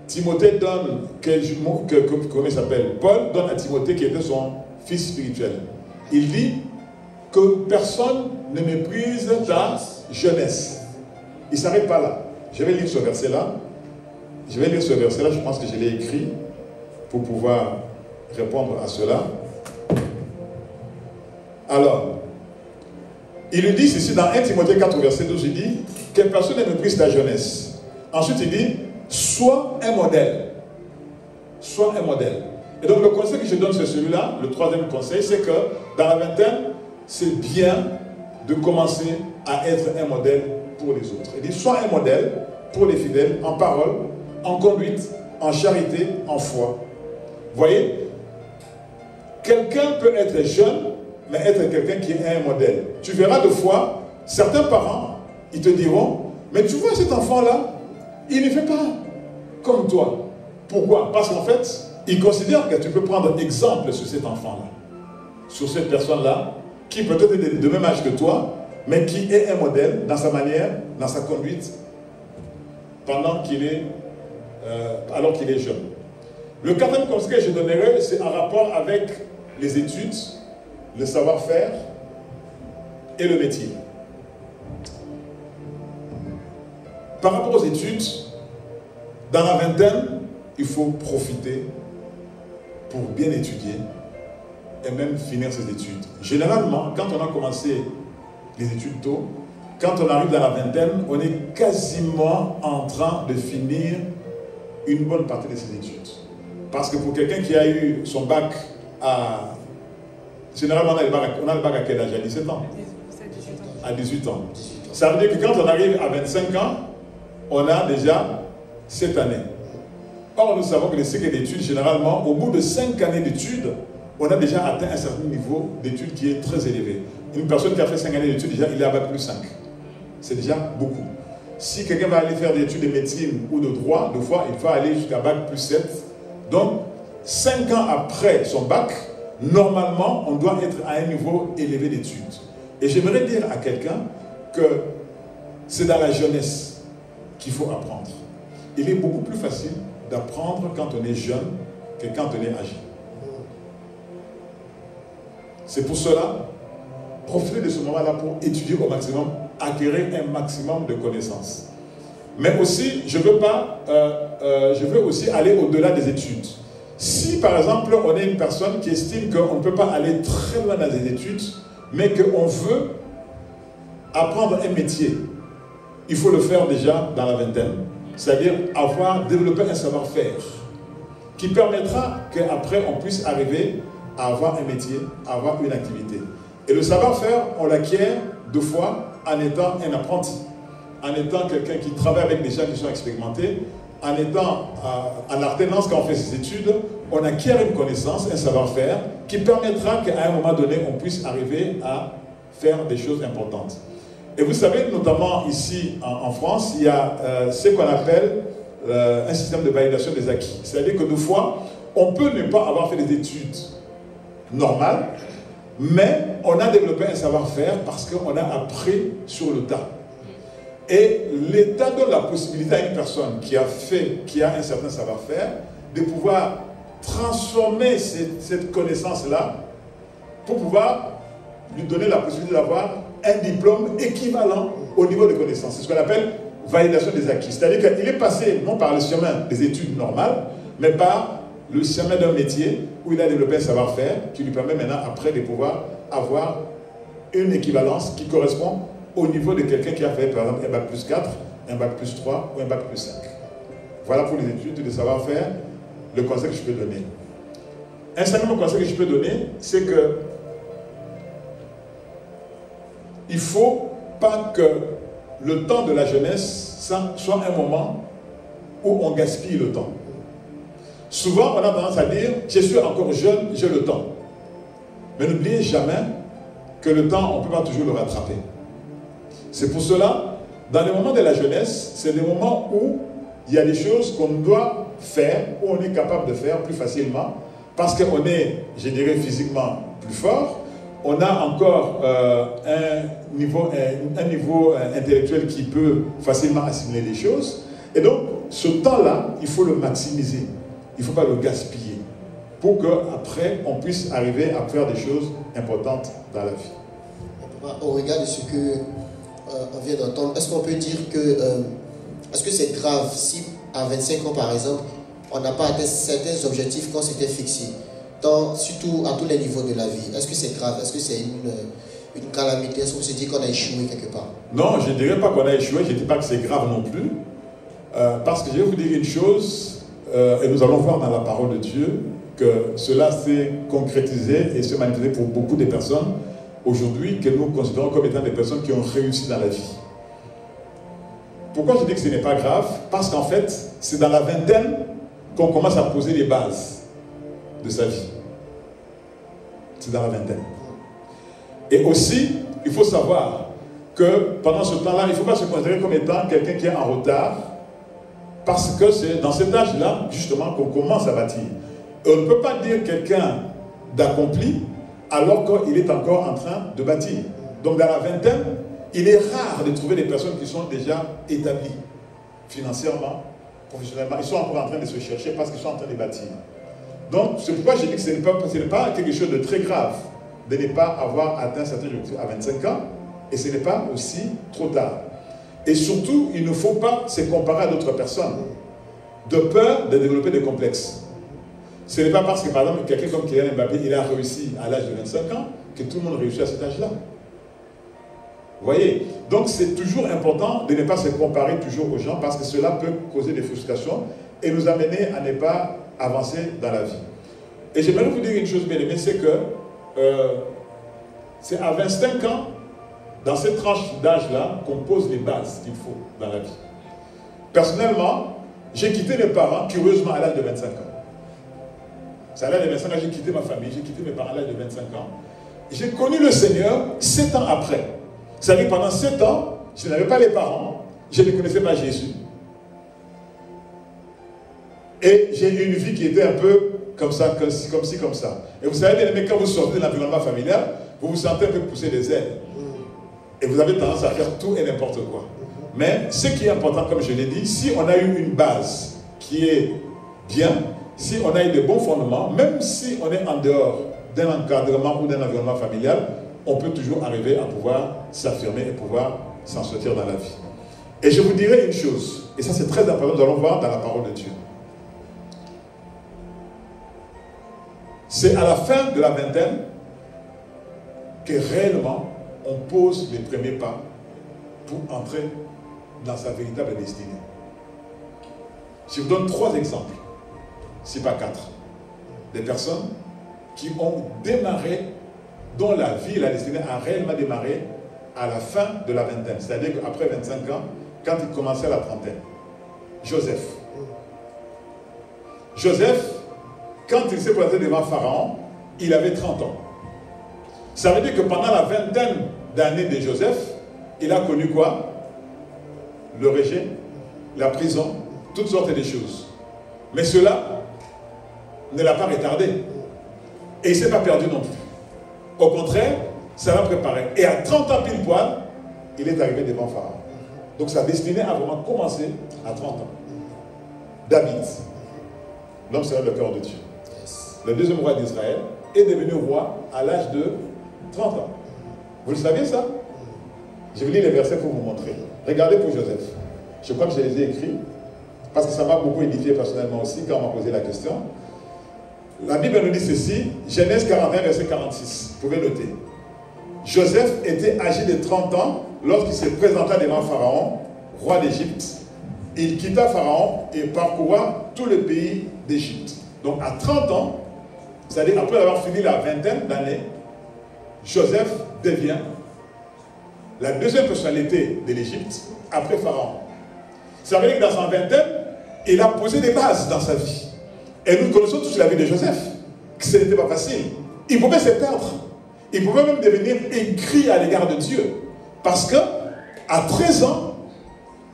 Timothée donne, comment il s'appelle? Paul donne à Timothée, qui était son fils spirituel. Il dit que personne ne méprise ta jeunesse. Il ne s'arrête pas là. Je vais lire ce verset-là. Je pense que je l'ai écrit pour pouvoir répondre à cela. Alors, il lui dit ceci dans 1 Timothée 4, verset 12, il dit que personne ne méprise ta jeunesse. Ensuite, il dit, sois un modèle. Sois un modèle. Et donc, le conseil que je donne, c'est celui-là. Le troisième conseil, c'est que dans la vingtaine, c'est bien de commencer à être un modèle pour les autres. Il dit, sois un modèle pour les fidèles en parole, en conduite, en charité, en foi. Vous voyez, quelqu'un peut être jeune, mais être quelqu'un qui est un modèle. Tu verras des fois, certains parents, ils te diront, mais tu vois cet enfant-là, il ne fait pas comme toi. Pourquoi? Parce qu'en fait, ils considèrent que tu peux prendre exemple sur cet enfant-là, sur cette personne-là, qui peut-être est de même âge que toi, mais qui est un modèle dans sa manière, dans sa conduite, pendant qu'il est, alors qu'il est jeune. Le quatrième conseil que je donnerai, c'est en rapport avec les études, le savoir-faire et le métier. Par rapport aux études, dans la vingtaine, il faut profiter pour bien étudier et même finir ses études. Généralement, quand on a commencé les études tôt, quand on arrive dans la vingtaine, on est quasiment en train de finir une bonne partie de ses études. Parce que pour quelqu'un qui a eu son bac à... Généralement, on a le bac à quel âge? À 17 ans? À 18 ans. Ça veut dire que quand on arrive à 25 ans, on a déjà 7 années. Or, nous savons que les cycles d'études, généralement, au bout de 5 années d'études, on a déjà atteint un certain niveau d'études qui est très élevé. Une personne qui a fait 5 années d'études, déjà, il est à bac plus 5. C'est déjà beaucoup. Si quelqu'un va aller faire des études de médecine ou de droit, des fois, il faut aller jusqu'à bac plus 7. Donc, 5 ans après son bac, normalement, on doit être à un niveau élevé d'études. Et j'aimerais dire à quelqu'un que c'est dans la jeunesse qu'il faut apprendre. Il est beaucoup plus facile d'apprendre quand on est jeune que quand on est âgé. C'est pour cela, profitez de ce moment-là pour étudier au maximum, acquérir un maximum de connaissances. Mais aussi, je veux aussi aller au-delà des études. Si par exemple, on est une personne qui estime qu'on ne peut pas aller très loin dans les études, mais qu'on veut apprendre un métier, il faut le faire déjà dans la vingtaine. C'est-à-dire développer un savoir-faire qui permettra qu'après on puisse arriver à avoir un métier, à avoir une activité. Et le savoir-faire, on l'acquiert deux fois en étant un apprenti, en étant quelqu'un qui travaille avec des gens qui sont expérimentés, en étant en alternance quand on fait ses études, on acquiert une connaissance, un savoir-faire qui permettra qu'à un moment donné, on puisse arriver à faire des choses importantes. Et vous savez, notamment ici en France, il y a ce qu'on appelle un système de validation des acquis. C'est-à-dire que des fois, on peut ne pas avoir fait des études normales, mais on a développé un savoir-faire parce qu'on a appris sur le tas. Et l'État donne la possibilité à une personne qui a un certain savoir-faire, de pouvoir transformer cette connaissance-là pour pouvoir lui donner la possibilité d'avoir un diplôme équivalent au niveau de connaissances. C'est ce qu'on appelle validation des acquis. C'est-à-dire qu'il est passé non par le chemin des études normales, mais par le chemin d'un métier où il a développé un savoir-faire qui lui permet maintenant après de pouvoir avoir une équivalence qui correspond au niveau de quelqu'un qui a fait par exemple un bac plus 4, un bac plus 3 ou un bac plus 5. Voilà pour les études de savoir-faire le conseil que je peux donner. Un cinquième conseil que je peux donner, c'est que il ne faut pas que le temps de la jeunesse soit un moment où on gaspille le temps. Souvent, on a tendance à dire « je suis encore jeune, j'ai le temps ». Mais n'oubliez jamais que le temps, on ne peut pas toujours le rattraper. C'est pour cela, dans les moments de la jeunesse, c'est des moments où il y a des choses qu'on doit faire, où on est capable de faire plus facilement, parce qu'on est, je dirais, physiquement plus fort, on a encore un niveau intellectuel qui peut facilement assimiler les choses. Et donc, ce temps-là, il faut le maximiser. Il ne faut pas le gaspiller. Pour qu'après, on puisse arriver à faire des choses importantes dans la vie. Au regard de ce que on vient d'entendre, est-ce qu'on peut dire que est-ce que c'est grave si à 25 ans par exemple on n'a pas atteint certains objectifs qu'on s'était fixés, surtout à tous les niveaux de la vie? Est-ce que c'est grave? Est-ce que c'est une calamité? Est-ce qu'on se dit qu'on a échoué quelque part? Non, je ne dirais pas qu'on a échoué, je ne dis pas que c'est grave non plus, parce que je vais vous dire une chose, et nous allons voir dans la parole de Dieu que cela s'est concrétisé et s'est manifesté pour beaucoup de personnes aujourd'hui que nous considérons comme étant des personnes qui ont réussi dans la vie. Pourquoi je dis que ce n'est pas grave? Parce qu'en fait, c'est dans la vingtaine qu'on commence à poser les bases de sa vie. C'est dans la vingtaine. Et aussi, il faut savoir que pendant ce temps-là, il ne faut pas se considérer comme étant quelqu'un qui est en retard, parce que c'est dans cet âge-là, justement, qu'on commence à bâtir. Et on ne peut pas dire quelqu'un d'accompli alors qu'il est encore en train de bâtir. Donc dans la vingtaine, il est rare de trouver des personnes qui sont déjà établies financièrement, professionnellement. Ils sont encore en train de se chercher parce qu'ils sont en train de bâtir. Donc c'est pourquoi je dis que ce n'est pas quelque chose de très grave de ne pas avoir atteint certains objectifs à 25 ans, et ce n'est pas aussi trop tard. Et surtout, il ne faut pas se comparer à d'autres personnes, de peur de développer des complexes. Ce n'est pas parce que, par exemple, quelqu'un comme Kylian Mbappé, il a réussi à l'âge de 25 ans, que tout le monde réussit à cet âge-là. Vous voyez? Donc, c'est toujours important de ne pas se comparer toujours aux gens, parce que cela peut causer des frustrations et nous amener à ne pas avancer dans la vie. Et j'aimerais vous dire une chose bien aimée, c'est que c'est à 25 ans, dans cette tranche d'âge-là, qu'on pose les bases qu'il faut dans la vie. Personnellement, j'ai quitté mes parents, curieusement, à l'âge de 25 ans. C'est à l'âge de 25 ans, j'ai quitté ma famille, j'ai quitté mes parents à l'âge de 25 ans. J'ai connu le Seigneur 7 ans après. C'est-à-dire pendant 7 ans, je n'avais pas les parents, je ne connaissais pas Jésus. Et j'ai eu une vie qui était un peu comme ça, comme ci, comme ça. Et vous savez, bien aimé, quand vous sortez de l'environnement familial, vous vous sentez un peu pousser des ailes. Et vous avez tendance à faire tout et n'importe quoi. Mais ce qui est important, comme je l'ai dit, si on a eu une base qui est bien, si on a eu de bons fondements, même si on est en dehors d'un encadrement ou d'un environnement familial, on peut toujours arriver à pouvoir s'affirmer et pouvoir s'en sortir dans la vie. Et je vous dirai une chose, et ça c'est très important, nous allons voir dans la parole de Dieu. C'est à la fin de la vingtaine que réellement on pose les premiers pas pour entrer dans sa véritable destinée. Je vous donne 3 exemples, si pas 4, des personnes qui ont démarré, dont la vie, la destinée a réellement démarré à la fin de la vingtaine, c'est-à-dire qu'après 25 ans, quand il commençait la trentaine. Joseph. Joseph, quand il s'est présenté devant Pharaon, il avait 30 ans. Ça veut dire que pendant la vingtaine d'années de Joseph, il a connu quoi? Le rejet, la prison, toutes sortes de choses. Mais cela ne l'a pas retardé. Et il ne s'est pas perdu non plus. Au contraire, ça l'a préparé. Et à 30 ans pile poil, il est arrivé devant Pharaon. Donc sa destinée a vraiment commencé à 30 ans. David, l'homme selon le cœur de Dieu, le deuxième roi d'Israël, est devenu roi à l'âge de 30 ans. Vous le saviez ça? Je vous lis les versets pour vous montrer. Regardez pour Joseph. Je crois que je les ai écrits, parce que ça m'a beaucoup édifié personnellement aussi quand on m'a posé la question. La Bible nous dit ceci, Genèse 41, verset 46. Vous pouvez noter. Joseph était âgé de 30 ans lorsqu'il se présenta devant Pharaon, roi d'Égypte. Il quitta Pharaon et parcourra tout le pays d'Égypte. Donc à 30 ans, c'est-à-dire après avoir fini la vingtaine d'années, Joseph devient la deuxième personnalité de l'Égypte après Pharaon. Ça veut dire que dans sa vingtaine, il a posé des bases dans sa vie. Et nous connaissons tous la vie de Joseph, que ce n'était pas facile. Il pouvait se perdre. Il pouvait même devenir aigri à l'égard de Dieu. Parce que, à 13 ans,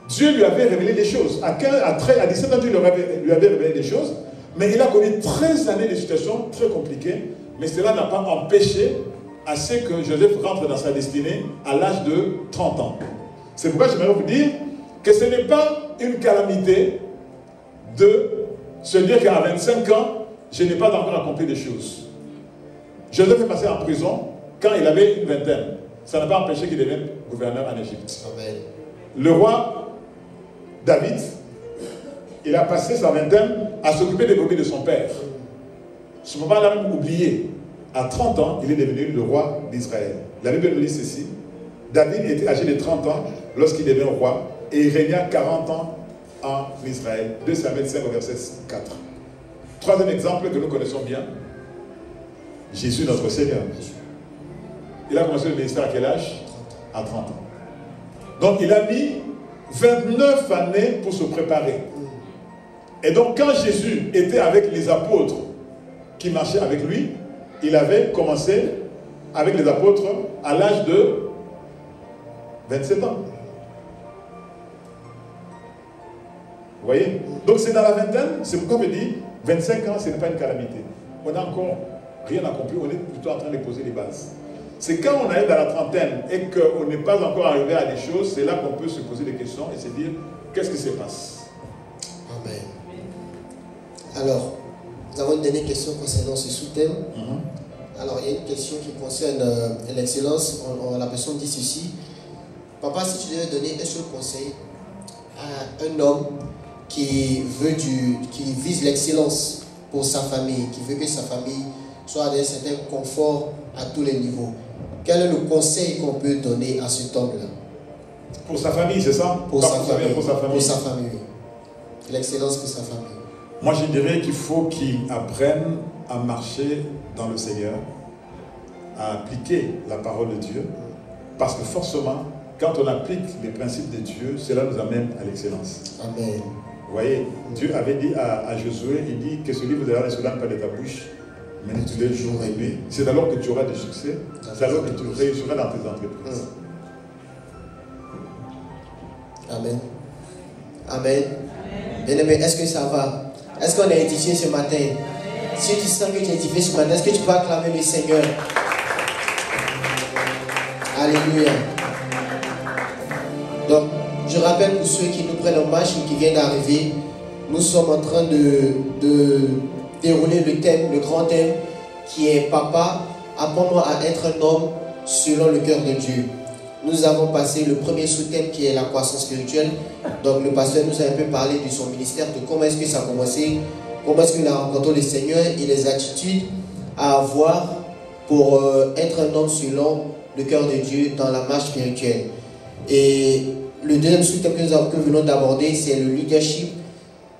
Dieu lui avait révélé des choses. À 17 ans, Dieu lui avait révélé des choses. Mais il a connu 13 années de situations très compliquées. Mais cela n'a pas empêché à ce que Joseph rentre dans sa destinée à l'âge de 30 ans. C'est pourquoi j'aimerais vous dire que ce n'est pas une calamité de se dire qu'à 25 ans, je n'ai pas encore accompli des choses. Joseph est passé en prison quand il avait une vingtaine. Ça n'a pas empêché qu'il devienne gouverneur en Égypte. Amen. Le roi David, il a passé sa vingtaine à s'occuper des brebis de son père. Son papa l'a même oublié. À 30 ans, il est devenu le roi d'Israël. La Bible nous dit ceci. David était âgé de 30 ans lorsqu'il devint roi et il régna 40 ans en Israël. 2 Samuel 5, verset 4. Troisième exemple que nous connaissons bien, Jésus notre Seigneur. Il a commencé le ministère à quel âge? À 30 ans. Donc il a mis 29 années pour se préparer. Et donc quand Jésus était avec les apôtres qui marchaient avec lui, il avait commencé avec les apôtres à l'âge de 27 ans. Vous voyez? Donc c'est dans la vingtaine, c'est pourquoi je dis 25 ans, ce n'est pas une calamité. On n'a encore rien accompli, on est plutôt en train de poser les bases. C'est quand on arrive dans la trentaine et qu'on n'est pas encore arrivé à des choses, c'est là qu'on peut se poser des questions et se dire qu'est-ce qui se passe. Amen. Alors, nous avons une dernière question concernant ce sous-thème. Alors, il y a une question qui concerne l'excellence. La personne dit ceci. Papa, si tu devais donner un seul conseil à un homme qui vise l'excellence pour sa famille, qui veut que sa famille soit dans un certain confort à tous les niveaux, quel est le conseil qu'on peut donner à cet homme-là? Pour sa famille, c'est ça? Pour sa famille. Pour sa famille, oui. L'excellence pour sa famille. Moi, je dirais qu'il faut qu'il apprenne à marcher dans le Seigneur, à appliquer la parole de Dieu, parce que forcément, quand on applique les principes de Dieu, cela nous amène à l'excellence. Amen. Vous voyez, Dieu avait dit à Josué, il dit que ce livre de la loi ne se lâche pas de ta bouche, mais tous les jours et nuit. C'est alors que tu auras du succès, c'est alors que tu réussiras dans tes entreprises. Amen. Amen. Bien-aimé, est-ce que ça va? Est-ce qu'on est édifié ce matin? Si tu sens que tu es édifié ce matin, est-ce que tu peux acclamer le Seigneur? Alléluia. Donc, je rappelle pour ceux qui nous prennent en marche ou qui viennent d'arriver, nous sommes en train de dérouler le thème, le grand thème, qui est Papa, apprends-moi à être un homme selon le cœur de Dieu. Nous avons passé le premier sous-thème qui est la croissance spirituelle. Donc le pasteur nous a un peu parlé de son ministère, de comment est-ce que ça a commencé, comment est-ce qu'il a rencontré le Seigneur et les attitudes à avoir pour être un homme selon le cœur de Dieu dans la marche spirituelle. Et le deuxième sous-thème que nous venons d'aborder, c'est le leadership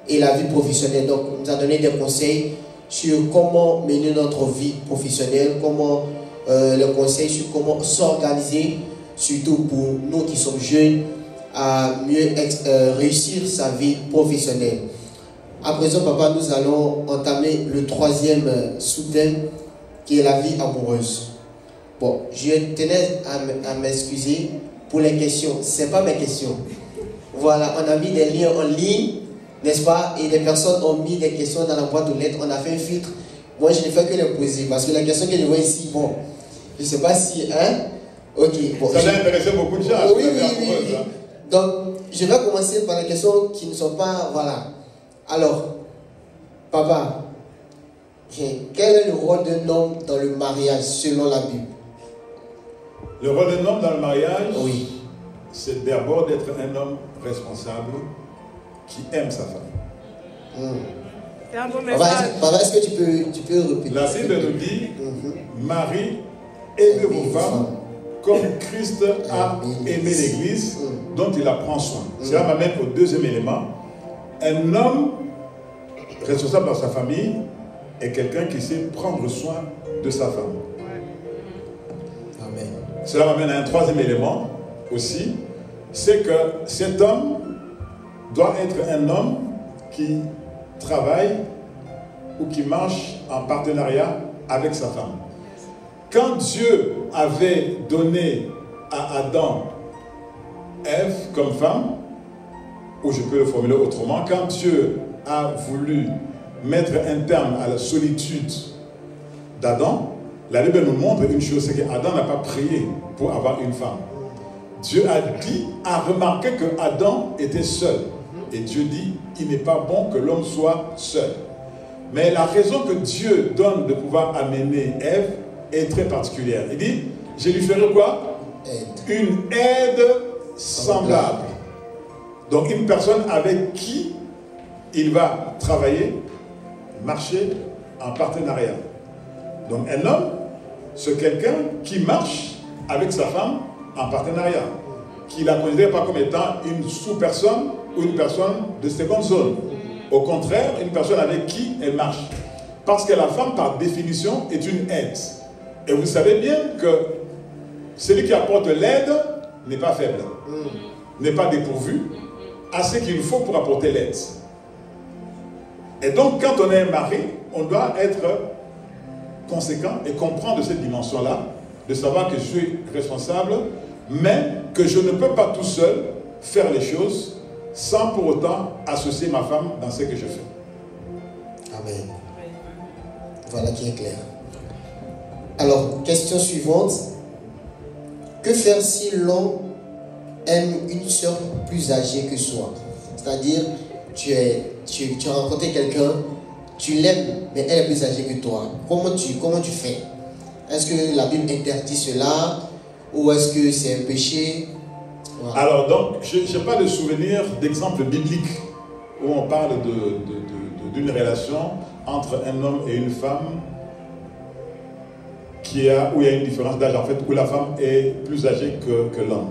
et la vie professionnelle. Donc il nous a donné des conseils sur comment mener notre vie professionnelle, comment les conseils sur comment s'organiser, surtout pour nous qui sommes jeunes, à mieux réussir sa vie professionnelle. À présent, papa, nous allons entamer le troisième sous-thème qui est la vie amoureuse. Bon, je tenais à m'excuser pour les questions. Ce n'est pas mes questions. Voilà, on a mis des liens en ligne, n'est-ce pas? Et des personnes ont mis des questions dans la boîte aux lettres. On a fait un filtre. Moi, je n'ai fait que les poser parce que la question que je vois ici, bon, je ne sais pas si, hein? Ok, bon. Ça a intéressé beaucoup de gens. Oui. Donc, je vais commencer par les questions qui ne sont pas, voilà. Alors, papa, quel est le rôle d'un homme dans le mariage selon la Bible? Le rôle d'un homme dans le mariage, oui, c'est d'abord d'être un homme responsable qui aime sa femme. C'est un bon message. Papa, est-ce que tu peux répéter? La Bible nous dit, Marie, aimez vos femmes comme Christ a aimé l'Église, dont il la prend soin. Cela m'amène au deuxième élément. Un homme responsable dans sa famille est quelqu'un qui sait prendre soin de sa femme. Amen. Cela m'amène à un troisième élément aussi, c'est que cet homme doit être un homme qui travaille ou qui marche en partenariat avec sa femme. Quand Dieu avait donné à Adam Ève comme femme, ou je peux le formuler autrement, quand Dieu a voulu mettre un terme à la solitude d'Adam, la Bible nous montre une chose, c'est qu'Adam n'a pas prié pour avoir une femme. Dieu a remarqué que Adam était seul. Et Dieu dit, il n'est pas bon que l'homme soit seul. Mais la raison que Dieu donne de pouvoir amener Ève est très particulière. Il dit, je lui ferai quoi? Une aide semblable. Donc une personne avec qui il va travailler, marcher en partenariat. Donc un homme, c'est quelqu'un qui marche avec sa femme en partenariat, qui ne la considère pas comme étant une sous-personne ou une personne de seconde zone. Au contraire, une personne avec qui elle marche. Parce que la femme, par définition, est une aide. Et vous savez bien que celui qui apporte l'aide n'est pas faible, n'est pas dépourvu à ce qu'il faut pour apporter l'aide. Et donc, quand on est un mari, on doit être conséquent et comprendre cette dimension-là, de savoir que je suis responsable, mais que je ne peux pas tout seul faire les choses sans pour autant associer ma femme dans ce que je fais. Amen. Voilà qui est clair. Alors, question suivante. Que faire si l'on aime une sœur plus âgée que soi? C'est-à-dire, tu as rencontré quelqu'un, tu l'aimes, mais elle est plus âgée que toi. Comment tu fais? Est-ce que la Bible interdit cela? Ou est-ce que c'est un péché? Voilà. Alors, donc, je n'ai pas de souvenir d'exemple biblique où on parle d'une relation entre un homme et une femme où il y a une différence d'âge, en fait, où la femme est plus âgée que l'homme.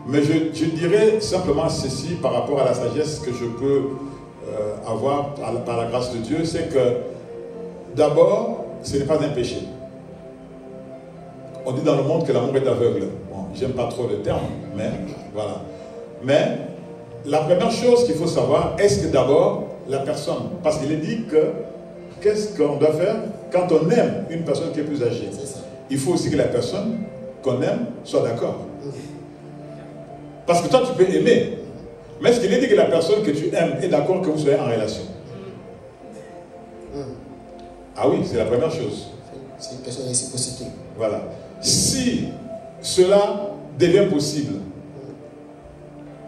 Mais je dirais simplement ceci par rapport à la sagesse que je peux avoir par la grâce de Dieu, c'est que d'abord, ce n'est pas un péché. On dit dans le monde que l'amour est aveugle. Bon, j'aime pas trop le terme, mais voilà. Mais la première chose qu'il faut savoir, est-ce que d'abord la personne, parce qu'il est dit que qu'est-ce qu'on doit faire quand on aime une personne qui est plus âgée? Il faut aussi que la personne qu'on aime soit d'accord. Parce que toi tu peux aimer, mais est-ce qu'il est dit que la personne que tu aimes est d'accord que vous soyez en relation? Ah oui, c'est la première chose. C'est une question de réciprocité. Voilà. Si cela devient possible,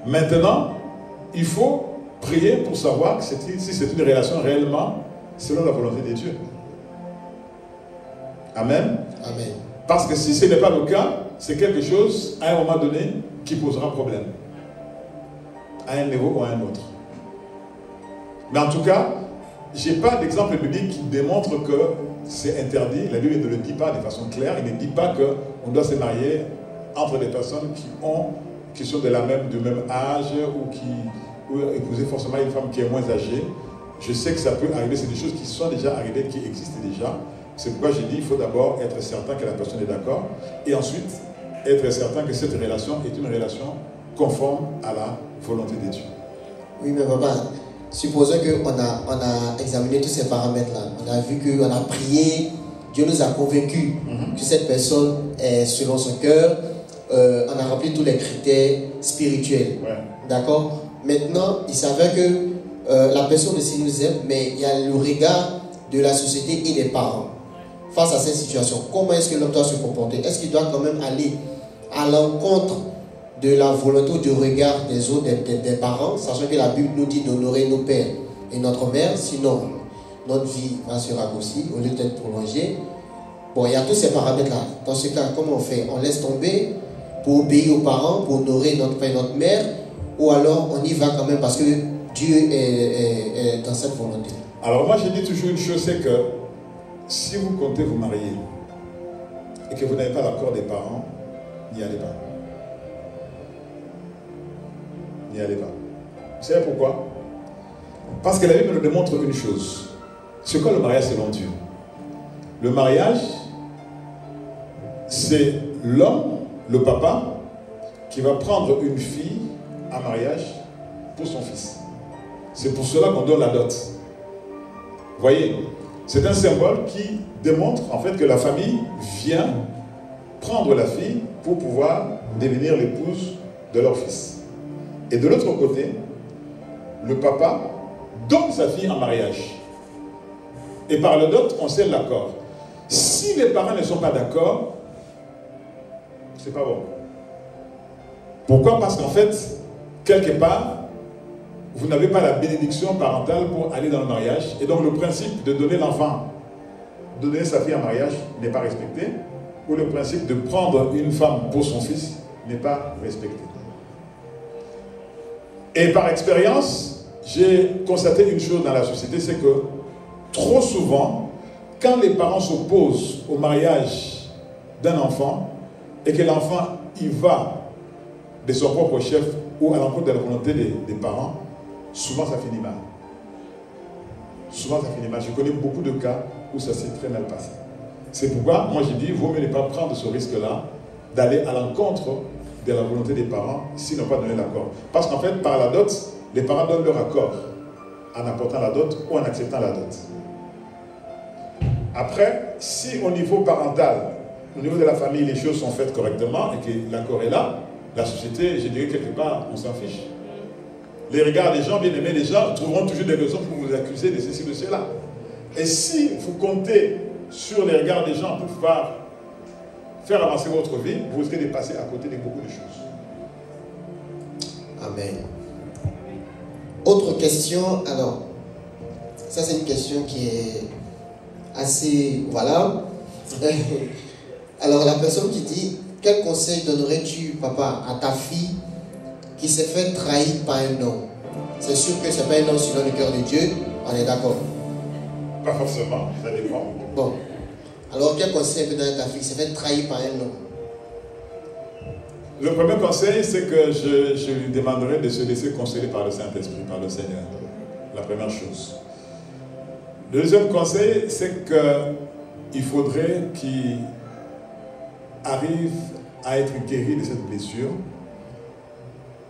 maintenant, il faut prier pour savoir si c'est une relation réellement selon la volonté de Dieu. Amen. Amen. Parce que si ce n'est pas le cas, c'est quelque chose, à un moment donné, qui posera problème. À un niveau ou à un autre. Mais en tout cas, je n'ai pas d'exemple biblique qui démontre que c'est interdit. La Bible ne le dit pas de façon claire. Il ne dit pas qu'on doit se marier entre des personnes qui sont du même âge ou épouser forcément une femme qui est moins âgée. Je sais que ça peut arriver, c'est des choses qui sont déjà arrivées, qui existent déjà. C'est pourquoi j'ai dit qu'il faut d'abord être certain que la personne est d'accord et ensuite être certain que cette relation est une relation conforme à la volonté de Dieu. Oui, mais papa, supposons qu'on a examiné tous ces paramètres-là. On a vu qu'on a prié, Dieu nous a convaincus que cette personne est selon son cœur. On a rempli tous les critères spirituels. Ouais. D'accord? Maintenant, il s'avère que la personne aussi nous aime, mais il y a le regard de la société et des parents. Face à cette situation, comment est-ce que l'homme doit se comporter? Est-ce qu'il doit quand même aller à l'encontre de la volonté ou du regard des autres, des parents, sachant que la Bible nous dit d'honorer nos pères et notre mère, sinon notre vie va se raccourcir au lieu d'être prolongée. Bon, il y a tous ces paramètres-là. Dans ce cas, comment on fait? On laisse tomber pour obéir aux parents, pour honorer notre père et notre mère, ou alors on y va quand même parce que Dieu est dans cette volonté? Alors moi, je dis toujours une chose, c'est que si vous comptez vous marier et que vous n'avez pas l'accord des parents, n'y allez pas. N'y allez pas. Vous savez pourquoi? Parce que la Bible nous démontre une chose. C'est quoi le mariage selon Dieu? Le mariage, c'est l'homme, le papa, qui va prendre une fille en mariage pour son fils. C'est pour cela qu'on donne la dot. Vous voyez, c'est un symbole qui démontre en fait que la famille vient prendre la fille pour pouvoir devenir l'épouse de leur fils. Et de l'autre côté, le papa donne sa fille en mariage. Et par le dot, on scelle l'accord. Si les parents ne sont pas d'accord, c'est pas bon. Pourquoi? Parce qu'en fait, quelque part, vous n'avez pas la bénédiction parentale pour aller dans le mariage. Et donc le principe de donner l'enfant, de donner sa fille en mariage n'est pas respecté. Ou le principe de prendre une femme pour son fils n'est pas respecté. Et par expérience, j'ai constaté une chose dans la société, c'est que trop souvent, quand les parents s'opposent au mariage d'un enfant et que l'enfant y va de son propre chef ou à l'encontre de la volonté des parents, souvent ça finit mal. Souvent ça finit mal. Je connais beaucoup de cas où ça s'est très mal passé. C'est pourquoi, moi j'ai dit, il vaut mieux ne pas prendre ce risque-là, d'aller à l'encontre de la volonté des parents s'ils n'ont pas donné l'accord. Parce qu'en fait, par la dot, les parents donnent leur accord en apportant la dot ou en acceptant la dot. Après, si au niveau parental, au niveau de la famille, les choses sont faites correctement et que l'accord est là, la société, je dirais quelque part, on s'en fiche. Les regards des gens, bien aimés, les gens trouveront toujours des raisons pour vous accuser de ceci, de cela. Et si vous comptez sur les regards des gens pour pouvoir faire avancer votre vie, vous risquez de passer à côté de beaucoup de choses. Amen. Autre question, alors, ça c'est une question qui est assez, voilà. Alors la personne qui dit, quel conseil donnerais-tu, papa, à ta fille qui s'est fait trahir par un homme? C'est sûr que ce n'est pas un homme selon le cœur de Dieu, on est d'accord? Pas forcément, ça dépend. Bon, alors quel conseil peut donner à ta fille qui s'est fait trahir par un homme? Le premier conseil, c'est que je lui demanderai de se laisser conseiller par le Saint-Esprit, par le Seigneur. La première chose. Le deuxième conseil, c'est qu'il faudrait qu'il arrive à être guéri de cette blessure,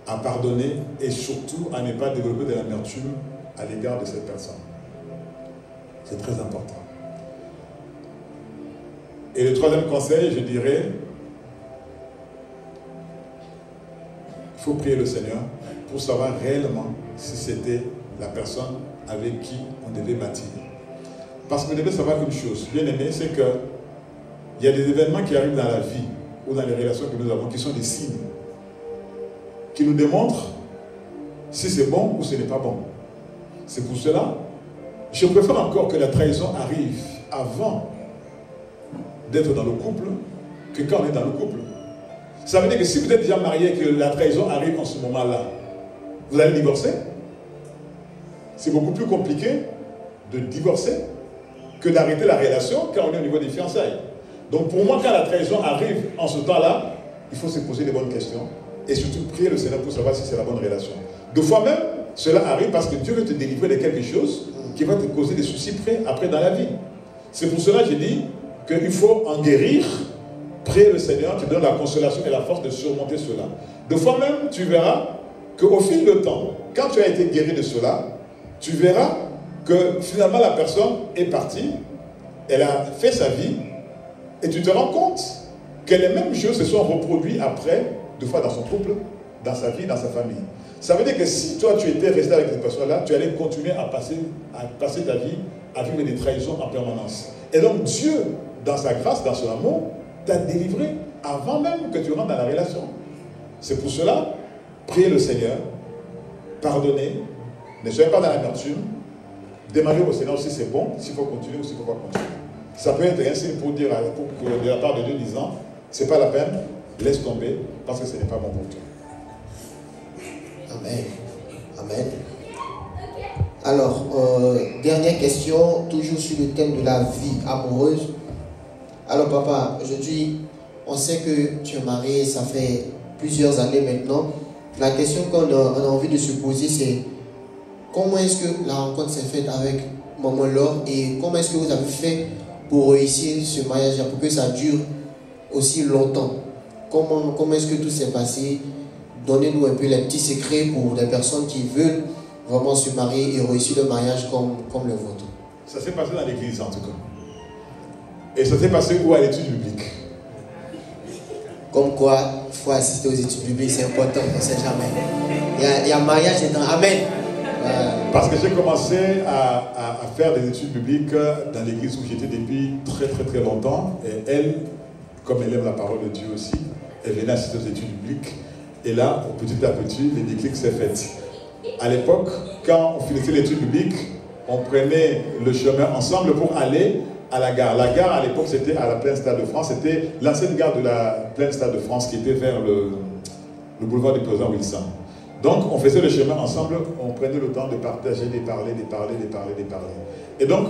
à pardonner et surtout à ne pas développer de l'amertume à l'égard de cette personne. C'est très important. Et le troisième conseil, je dirais, il faut prier le Seigneur pour savoir réellement si c'était la personne avec qui on devait bâtir. Parce que vous devez savoir une chose, bien aimé, c'est qu'il y a des événements qui arrivent dans la vie ou dans les relations que nous avons qui sont des signes qui nous démontrent si c'est bon ou ce n'est pas bon. C'est pour cela, je préfère encore que la trahison arrive avant d'être dans le couple que quand on est dans le couple. Ça veut dire que si vous êtes déjà marié et que la trahison arrive en ce moment-là, vous allez divorcer. C'est beaucoup plus compliqué de divorcer que d'arrêter la relation quand on est au niveau des fiançailles. Donc pour moi, quand la trahison arrive en ce temps-là, il faut se poser des bonnes questions et surtout prier le Seigneur pour savoir si c'est la bonne relation. Deux fois même, cela arrive parce que Dieu veut te délivrer de quelque chose qui va te causer des soucis après dans la vie. C'est pour cela que j'ai dit qu'il faut en guérir, prier le Seigneur, te donne la consolation et la force de surmonter cela. Deux fois même, tu verras qu'au fil du temps, quand tu as été guéri de cela, tu verras que finalement la personne est partie, elle a fait sa vie, et tu te rends compte que les mêmes choses se sont reproduites après, deux fois dans son couple, dans sa vie, dans sa famille. Ça veut dire que si toi tu étais resté avec cette personne-là, tu allais continuer à passer ta vie à vivre des trahisons en permanence. Et donc Dieu, dans sa grâce, dans son amour, t'a délivré avant même que tu rentres dans la relation. C'est pour cela, priez le Seigneur, pardonnez, ne soyez pas dans l'amertume, demandez au Seigneur si c'est bon, s'il faut continuer ou s'il ne faut pas continuer. Ça peut être un signe pour dire de la part de Dieu disant, c'est pas la peine, laisse tomber, parce que ce n'est pas bon pour toi. Amen. Amen. Alors, dernière question, toujours sur le thème de la vie amoureuse. Alors papa, aujourd'hui, on sait que tu es marié, ça fait plusieurs années maintenant. La question qu'on a envie de se poser, c'est comment est-ce que la rencontre s'est faite avec Maman Laure et comment est-ce que vous avez fait pour réussir ce mariage, pour que ça dure aussi longtemps? Comment est-ce que tout s'est passé? Donnez-nous un peu les petits secrets pour les personnes qui veulent vraiment se marier et réussir le mariage comme le vôtre. Ça s'est passé dans l'église en tout cas. Et ça s'est passé où? À l'étude biblique. Comme quoi, il faut assister aux études bibliques, c'est important, on ne sait jamais. Il y a mariage dedans. Amen. Parce que j'ai commencé à faire des études bibliques dans l'église où j'étais depuis très très très longtemps. Et elle, comme elle aime la parole de Dieu aussi, elle venait assister aux études bibliques. Et là, petit à petit, le déclic s'est fait. À l'époque, quand on finissait l'étude biblique, on prenait le chemin ensemble pour aller à la gare. La gare, à l'époque, c'était à la Plaine Stade de France. C'était l'ancienne gare de la Plaine Stade de France qui était vers le boulevard du président Wilson. Donc, on faisait le chemin ensemble, on prenait le temps de partager, de parler. Et donc,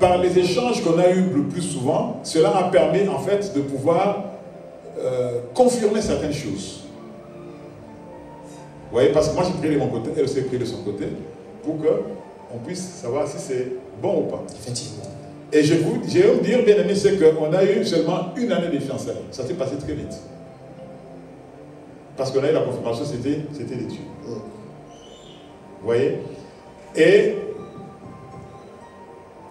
par les échanges qu'on a eus le plus souvent, cela a permis, en fait, de pouvoir confirmer certaines choses. Vous voyez, parce que moi, j'ai pris de mon côté, elle aussi a pris de son côté, pour qu'on puisse savoir si c'est bon ou pas. Effectivement. Et je vais vous dire, bien aimé, c'est qu'on a eu seulement une année de fiançailles. Ça s'est passé très vite. Parce qu'on a eu la confirmation, c'était des dieux. Vous voyez? Et,